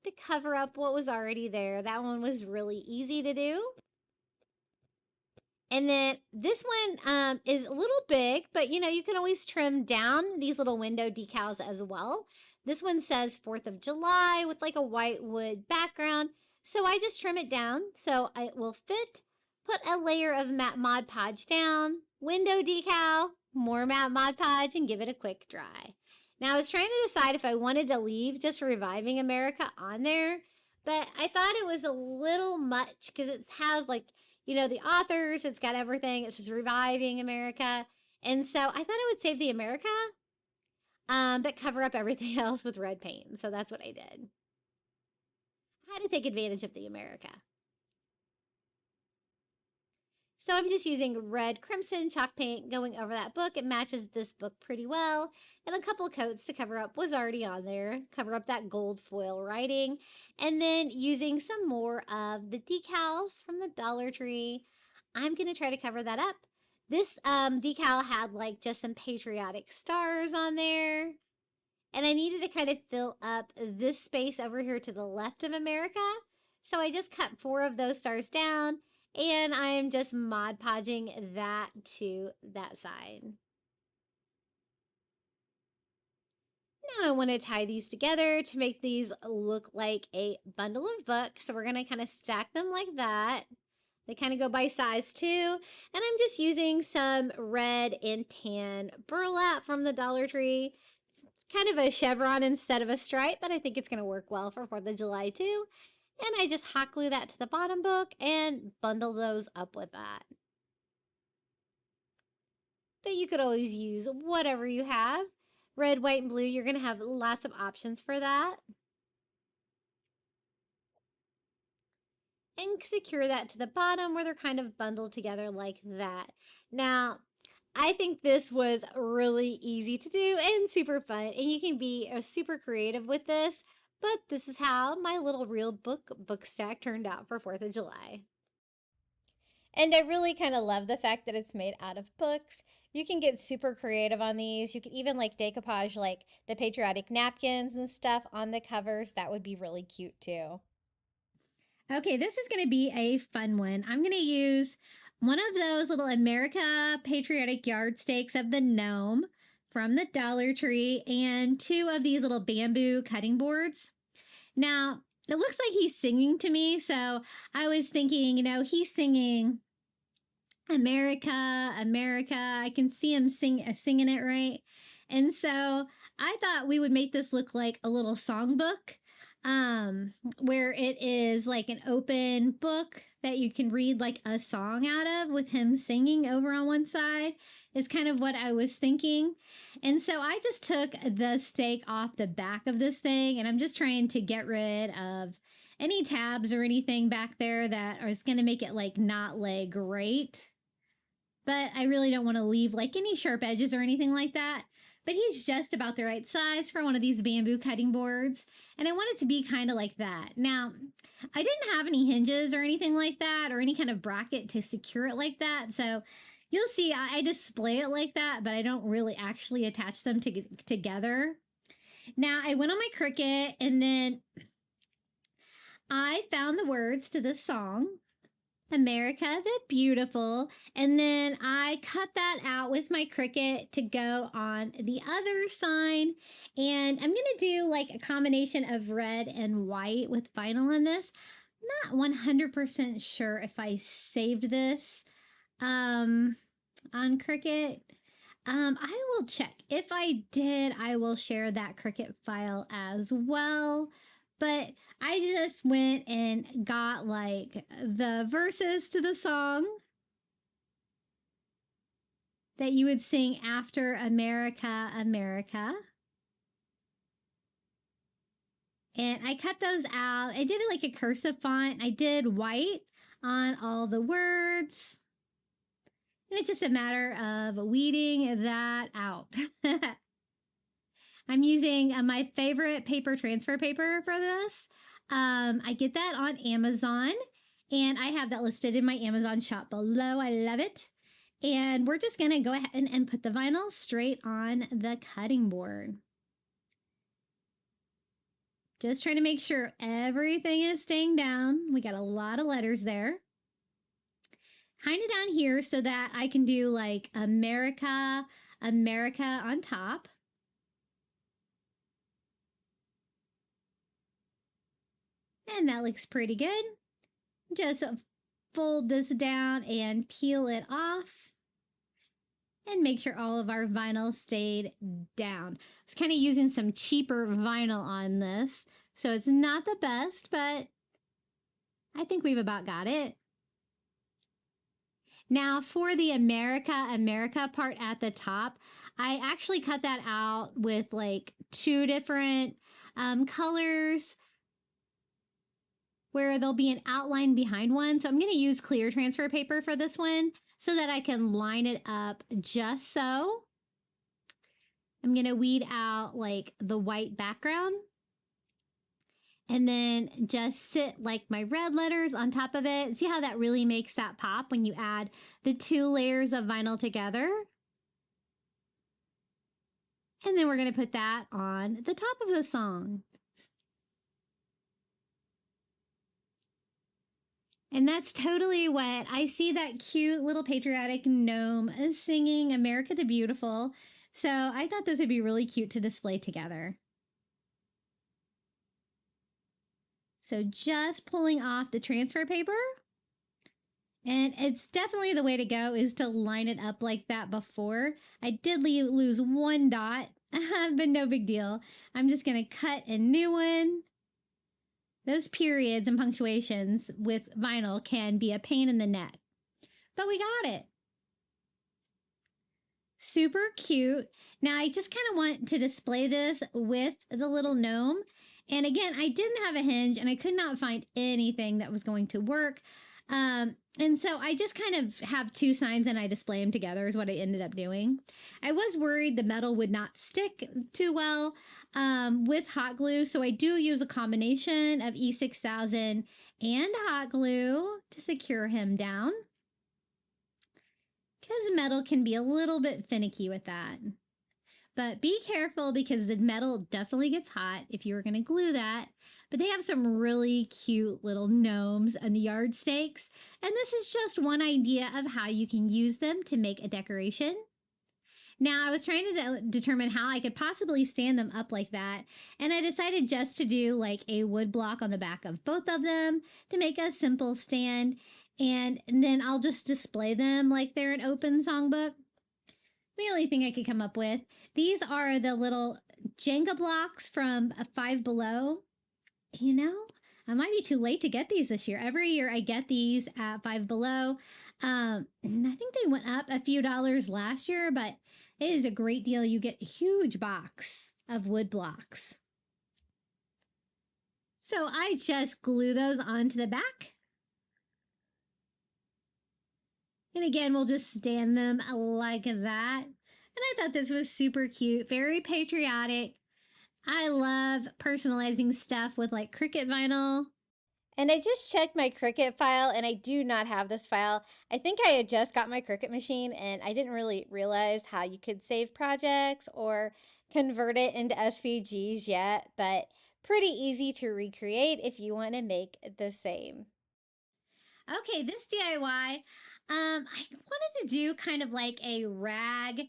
Speaker 2: to cover up what was already there. That one was really easy to do. And then this one is a little big, but you can always trim down these little window decals as well. This one says 4th of July with like a white wood background. So I just trim it down so it will fit. Put a layer of matte Mod Podge down, window decal, more matte Mod Podge, and give it a quick dry. Now, I was trying to decide if I wanted to leave just Reviving America on there, but I thought it was a little much because it has like, the authors, it's got everything. It says Reviving America. And so I thought I would save the America, but cover up everything else with red paint. So that's what I did. I had to take advantage of the America. So I'm just using red crimson chalk paint going over that book. It matches this book pretty well. And a couple coats to cover up was already on there. Cover up that gold foil writing. And then using some more of the decals from the Dollar Tree. I'm going to try to cover that up. This decal had like just some patriotic stars on there. And I needed to kind of fill up this space over here to the left of America. So I just cut 4 of those stars down. And I'm just Mod Podging that to that side. Now I want to tie these together to make these look like a bundle of books. So we're going to kind of stack them like that. They kind of go by size too. And I'm just using some red and tan burlap from the Dollar Tree. It's kind of a chevron instead of a stripe, but I think it's going to work well for 4th of July too. And I just hot glue that to the bottom book and bundle those up with that. But you could always use whatever you have. Red, white, and blue, you're going to have lots of options for that. And secure that to the bottom where they're kind of bundled together like that. Now, I think this was really easy to do and super fun. And you can be super creative with this. But this is how my little real book stack turned out for 4th of July.
Speaker 3: And I really kind of love the fact that it's made out of books. You can get super creative on these. You could even like decoupage like the patriotic napkins and stuff on the covers. That would be really cute too.
Speaker 1: Okay, this is going to be a fun one. I'm going to use one of those little America Patriotic yardsticks of the gnome from the Dollar Tree and two of these little bamboo cutting boards. Now, it looks like he's singing to me, so I was thinking, he's singing America, America. I can see him singing it, right? And so I thought we would make this look like a little songbook, where it is like an open book that you can read like a song out of with him singing over on one side is kind of what I was thinking. And so I just took the stake off the back of this thing, and I'm just trying to get rid of any tabs or anything back there that is going to make it like not lay great. But I really don't want to leave like any sharp edges or anything like that. But he's just about the right size for one of these bamboo cutting boards. And I want it to be kind of like that. Now, I didn't have any hinges or anything like that or any kind of bracket to secure it like that. So you'll see I display it like that, but I don't really actually attach them together. Now, I went on my Cricut and then I found the words to this song, America the Beautiful, and then I cut that out with my Cricut to go on the other sign. And I'm going to do like a combination of red and white with vinyl on this. I'm not 100% sure if I saved this on Cricut. I will check. If I did, I will share that Cricut file as well. But I just went and got like the verses to the song that you would sing after America, America. And I cut those out. I did it like a cursive font. I did white on all the words. And it's just a matter of weeding that out. I'm using my favorite paper transfer paper for this. I get that on Amazon, and I have that listed in my Amazon shop below. I love it. And we're just going to go ahead and put the vinyl straight on the cutting board. Just trying to make sure everything is staying down. We got a lot of letters there. Kind of down here so that I can do like America, America on top. And that looks pretty good. Just fold this down and peel it off. And make sure all of our vinyl stayed down. I was kind of using some cheaper vinyl on this. So it's not the best, but I think we've about got it. Now for the America, America part at the top, I actually cut that out with like two different colors where there'll be an outline behind one. So I'm going to use clear transfer paper for this one so that I can line it up just so. I'm going to weed out like the white background and then just sit like my red letters on top of it. See how that really makes that pop when you add the two layers of vinyl together? And then we're going to put that on the top of the song. And that's totally what I see, that cute little patriotic gnome is singing America the Beautiful. So I thought this would be really cute to display together. So just pulling off the transfer paper. And it's definitely the way to go is to line it up like that before. I did lose one dot, but no big deal. I'm just going to cut a new one. Those periods and punctuations with vinyl can be a pain in the neck, but we got it. Super cute. Now I just kind of want to display this with the little gnome. And again, I didn't have a hinge and I could not find anything that was going to work. And so I just kind of have two signs and I display them together is what I ended up doing. I was worried the metal would not stick too well with hot glue. So I do use a combination of E6000 and hot glue to secure him down. because metal can be a little bit finicky with that. But be careful because the metal definitely gets hot if you were going to glue that. But they have some really cute little gnomes and the yard stakes. And this is just one idea of how you can use them to make a decoration. Now, I was trying to determine how I could possibly stand them up like that. And I decided just to do like a wood block on the back of both of them to make a simple stand. And then I'll just display them like they're an open songbook. The only thing I could come up with. These are the little Jenga blocks from Five Below. You know, I might be too late to get these this year. Every year I get these at Five Below. I think they went up a few dollars last year, but it is a great deal. You get a huge box of wood blocks. So I just glue those onto the back. And again, we'll just stand them like that. And I thought this was super cute, very patriotic. I love personalizing stuff with like Cricut vinyl.
Speaker 3: And I just checked my Cricut file, and I do not have this file. I think I had just got my Cricut machine, and I didn't really realize how you could save projects or convert it into SVGs yet, but pretty easy to recreate if you want to make the same.
Speaker 1: Okay, this DIY, I wanted to do kind of like a rag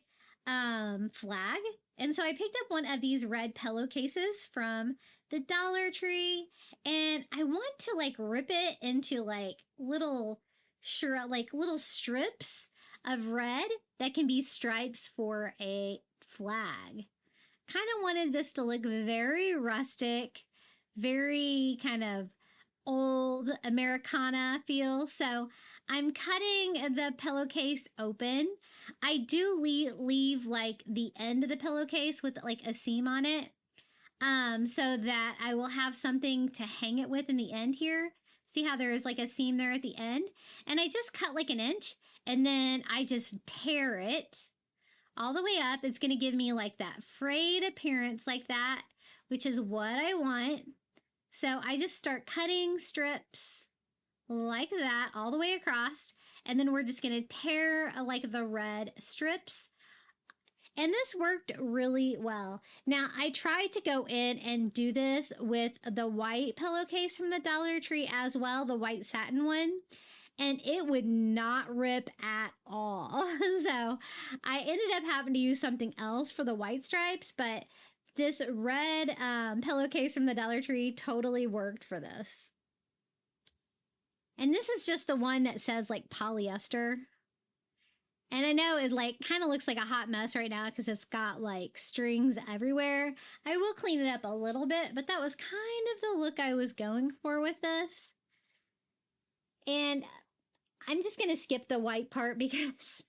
Speaker 1: flag. And so I picked up one of these red pillowcases from the Dollar Tree, and I want to like rip it into like little strips of red that can be stripes for a flag. Kind of wanted this to look very rustic, very kind of old Americana feel. So I'm cutting the pillowcase open. I do leave like the end of the pillowcase with like a seam on it, so that I will have something to hang it with in the end here. See how there is like a seam there at the end? And I just cut like an inch, and then I just tear it all the way up. It's going to give me like that frayed appearance like that, which is what I want. So I just start cutting strips like that all the way across, and then we're just going to tear like the red strips. And this worked really well. Now, I tried to go in and do this with the white pillowcase from the Dollar Tree as well, the white satin one, and it would not rip at all. So I ended up having to use something else for the white stripes, but this red pillowcase from the Dollar Tree totally worked for this. And this is just the one that says like polyester. And I know it like kind of looks like a hot mess right now because it's got like strings everywhere. I will clean it up a little bit, but that was kind of the look I was going for with this. And I'm just going to skip the white part because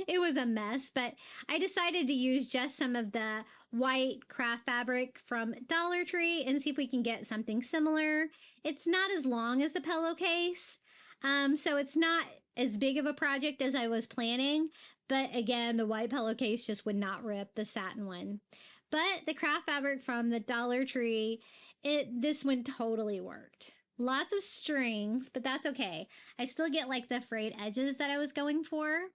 Speaker 1: it was a mess, but I decided to use just some of the white craft fabric from Dollar Tree and see if we can get something similar. It's not as long as the pillowcase, so it's not as big of a project as I was planning, but again, the white pillowcase just would not rip, the satin one. But the craft fabric from the Dollar Tree, this one totally worked. Lots of strings, but that's okay. I still get like the frayed edges that I was going for.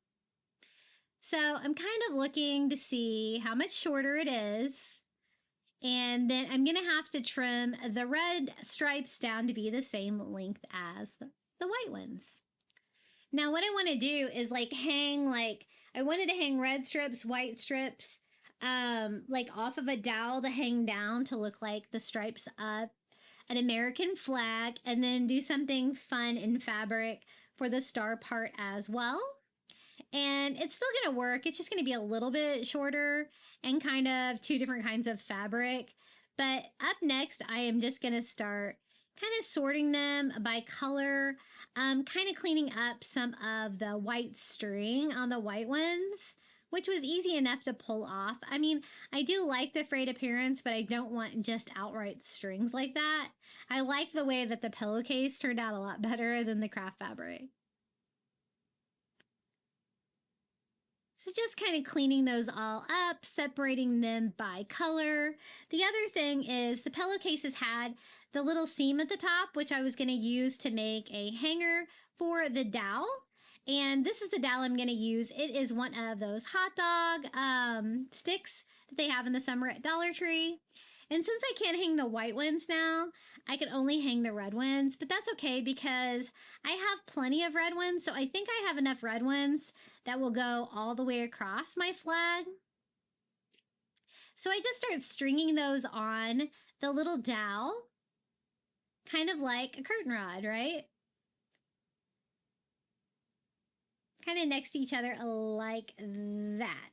Speaker 1: So I'm kind of looking to see how much shorter it is. And then I'm going to have to trim the red stripes down to be the same length as the white ones. Now what I want to do is like hang I wanted to hang red strips, white strips, like off of a dowel to hang down to look like the stripes up an American flag, and then do something fun in fabric for the star part as well. And it's still going to work. It's just going to be a little bit shorter and kind of two different kinds of fabric. But up next, I am just going to start kind of sorting them by color, kind of cleaning up some of the white string on the white ones, which was easy enough to pull off. I mean, I do like the frayed appearance, but I don't want just outright strings like that. I like the way that the pillowcase turned out a lot better than the craft fabric. So just kind of cleaning those all up, separating them by color. The other thing is the pillowcases had the little seam at the top, which I was going to use to make a hanger for the dowel. And this is the dowel I'm going to use. It is one of those hot dog sticks that they have in the summer at Dollar Tree. And since I can't hang the white ones now, I can only hang the red ones, but that's okay because I have plenty of red ones. So I think I have enough red ones that will go all the way across my flag. So I just start stringing those on the little dowel, kind of like a curtain rod, right? Kind of next to each other like that.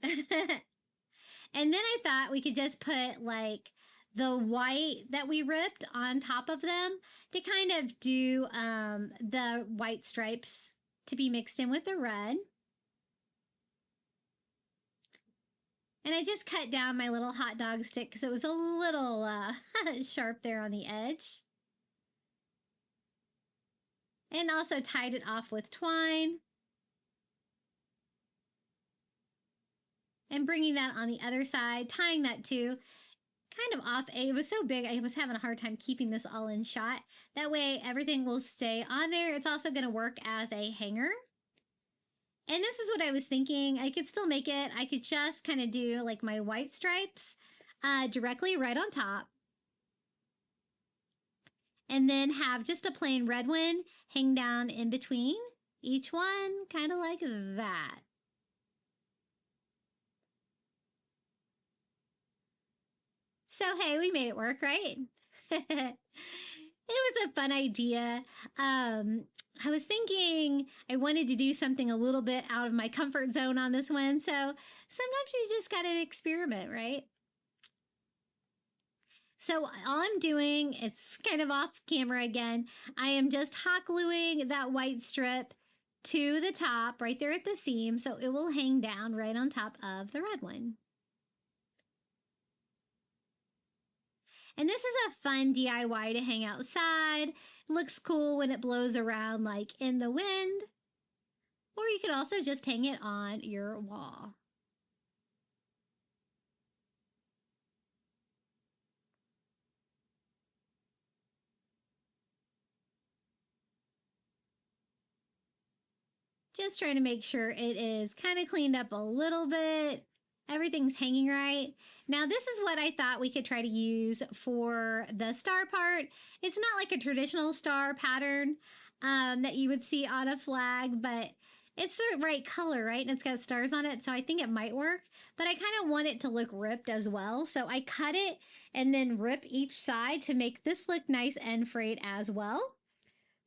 Speaker 1: And then I thought we could just put like the white that we ripped on top of them to kind of do the white stripes to be mixed in with the red. And I just cut down my little hot dog stick because it was a little sharp there on the edge. And also tied it off with twine. And bringing that on the other side, tying that too, kind of off. It was so big, I was having a hard time keeping this all in shot. That way everything will stay on there. It's also going to work as a hanger. And this is what I was thinking. I could still make it. I could just kind of do like my white stripes directly right on top. And then have just a plain red one hang down in between each one, kind of like that. So, hey, we made it work, right? It was a fun idea. I was thinking I wanted to do something a little bit out of my comfort zone on this one. So sometimes you just got to experiment, right? So all I'm doing, it's kind of off camera again. I am just hot gluing that white strip to the top right there at the seam. So it will hang down right on top of the red one. And this is a fun DIY to hang outside. Looks cool when it blows around like in the wind. Or you could also just hang it on your wall. Just trying to make sure it is kind of cleaned up a little bit. Everything's hanging right. Now, this is what I thought we could try to use for the star part. It's not like a traditional star pattern that you would see on a flag, but it's the right color, right? And it's got stars on it, so I think it might work. But I kind of want it to look ripped as well. So I cut it and then rip each side to make this look nice and frayed as well.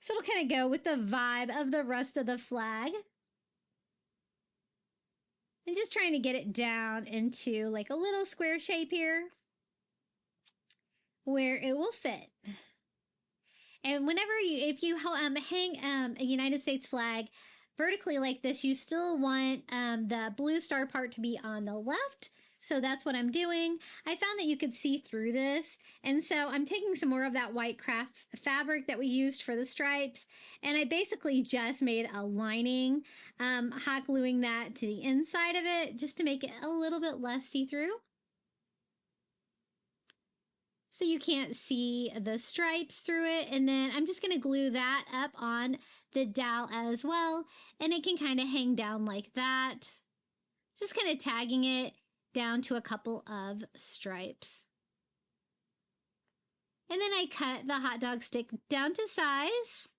Speaker 1: So it'll kind of go with the vibe of the rest of the flag. And just trying to get it down into like a little square shape here where it will fit. And whenever if you hang a United States flag vertically like this, you still want the blue star part to be on the left. So that's what I'm doing. I found that you could see through this. And so I'm taking some more of that white craft fabric that we used for the stripes. And I basically just made a lining, hot gluing that to the inside of it just to make it a little bit less see-through. So you can't see the stripes through it. And then I'm just going to glue that up on the dowel as well. And it can kind of hang down like that. Just kind of tagging it down to a couple of stripes. And then I cut the hot dog stick down to size.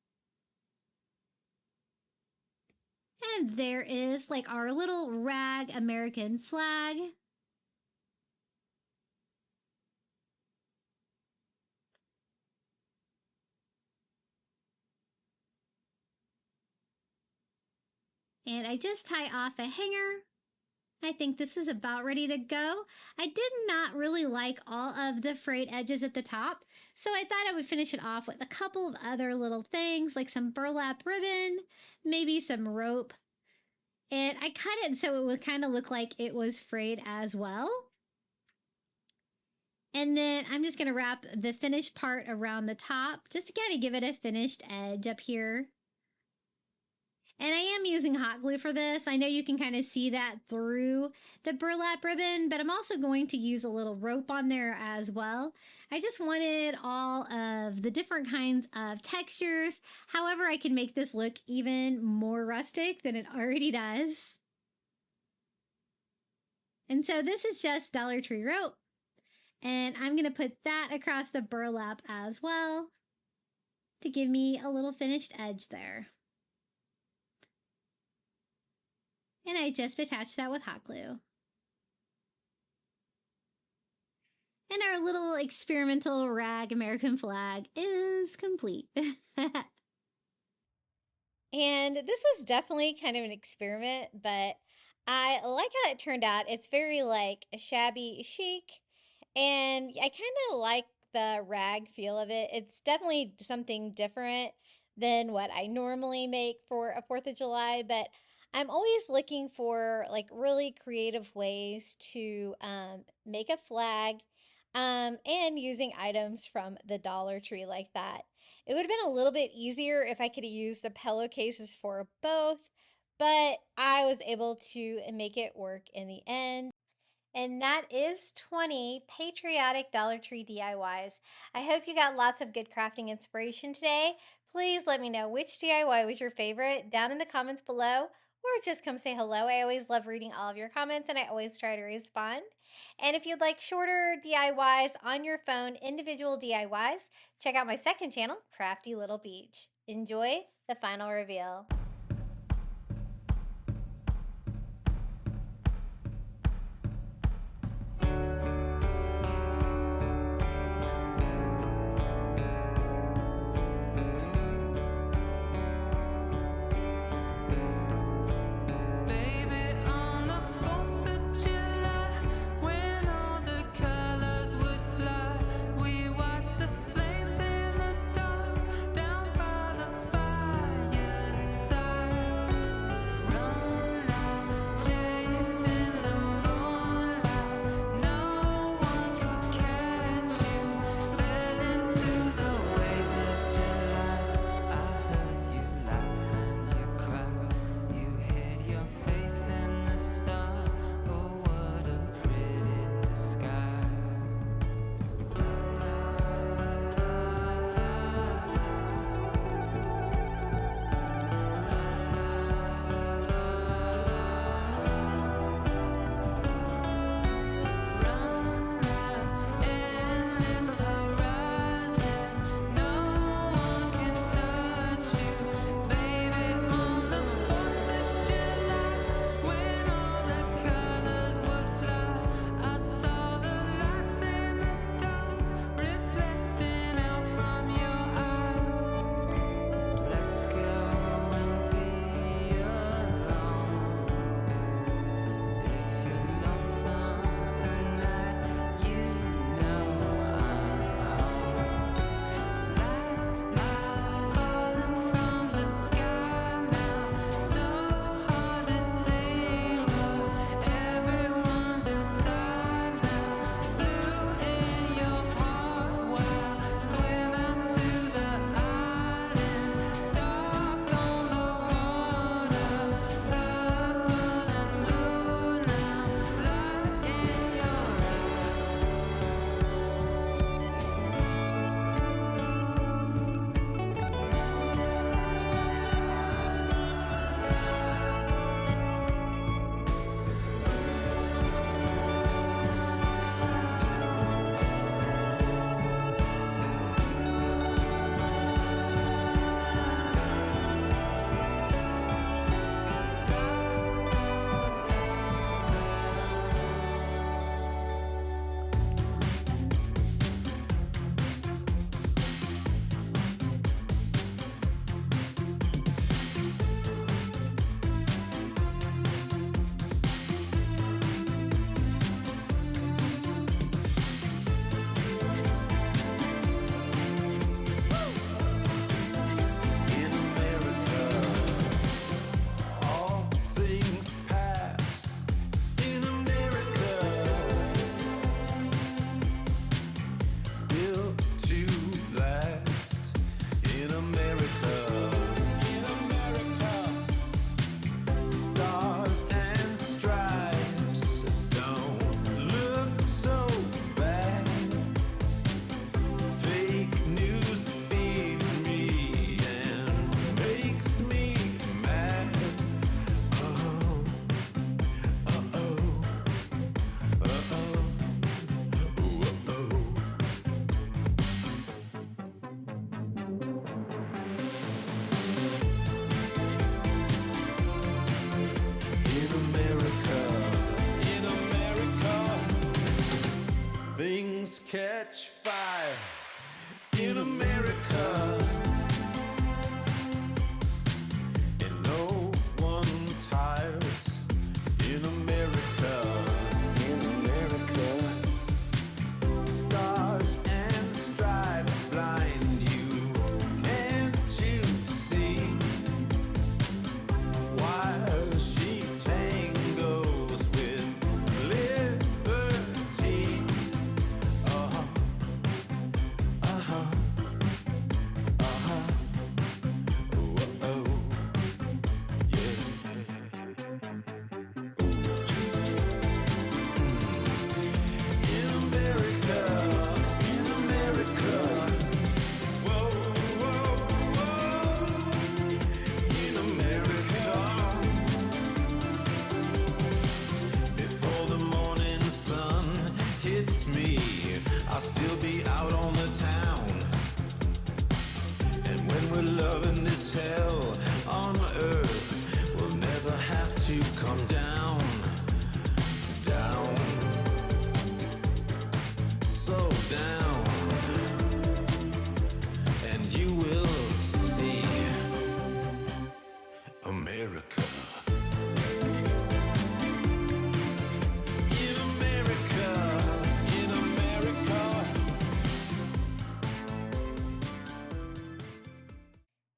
Speaker 1: And there is like our little rag American flag. And I just tie off a hanger. I think this is about ready to go. I did not really like all of the frayed edges at the top, so I thought I would finish it off with a couple of other little things like some burlap ribbon, maybe some rope. And I cut it so it would kind of look like it was frayed as well. And then I'm just going to wrap the finished part around the top just to kind of give it a finished edge up here. And I am using hot glue for this. I know you can kind of see that through the burlap ribbon, but I'm also going to use a little rope on there as well. I just wanted all of the different kinds of textures. However, I can make this look even more rustic than it already does. And so this is just Dollar Tree rope. And I'm going to put that across the burlap as well to give me a little finished edge there. And I just attached that with hot glue. And our little experimental rag American flag is complete.
Speaker 3: And this was definitely kind of an experiment, but I like how it turned out. It's very like shabby chic, and I kind of like the rag feel of it. It's definitely something different than what I normally make for a 4th of July, but I'm always looking for like really creative ways to make a flag and using items from the Dollar Tree like that. It would have been a little bit easier if I could have used the pillowcases for both, but I was able to make it work in the end. And that is 20 patriotic Dollar Tree DIYs. I hope you got lots of good crafting inspiration today. Please let me know which DIY was your favorite down in the comments below, or just come say hello. I always love reading all of your comments, and I always try to respond. And if you'd like shorter DIYs on your phone, individual DIYs, check out my second channel, Crafty Little Beach. Enjoy the final reveal.
Speaker 4: Flames in the dark, down by the fireside.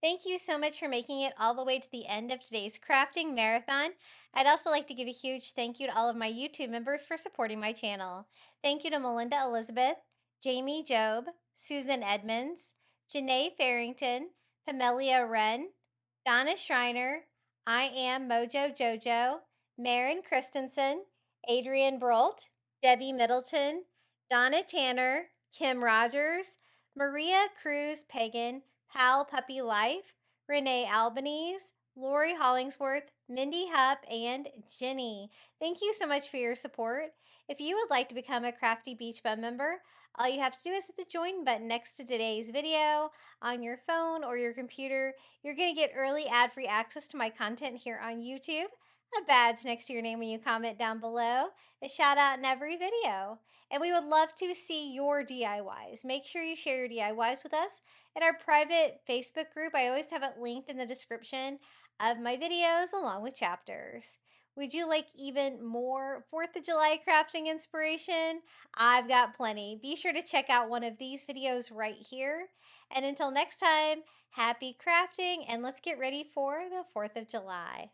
Speaker 3: Thank you so much for making it all the way to the end of today's crafting marathon. I'd also like to give a huge thank you to all of my YouTube members for supporting my channel. Thank you to Melinda Elizabeth, Jamie Job, Susan Edmonds, Janae Farrington, Pamelia Wren, Donna Schreiner, I Am Mojo Jojo, Marin Christensen, Adrian Brolt, Debbie Middleton, Donna Tanner, Kim Rogers, Maria Cruz Pagan, Pal Puppy Life, Renee Albanese, Lori Hollingsworth, Mindy Hupp, and Jenny. Thank you so much for your support. If you would like to become a Crafty Beach Bum member, all you have to do is hit the join button next to today's video on your phone or your computer. You're going to get early ad-free access to my content here on YouTube, a badge next to your name when you comment down below, a shout out in every video. And we would love to see your DIYs. Make sure you share your DIYs with us in our private Facebook group. I always have it linked in the description of my videos along with chapters. Would you like even more 4th of July crafting inspiration? I've got plenty. Be sure to check out one of these videos right here. And until next time, happy crafting, and let's get ready for the 4th of July.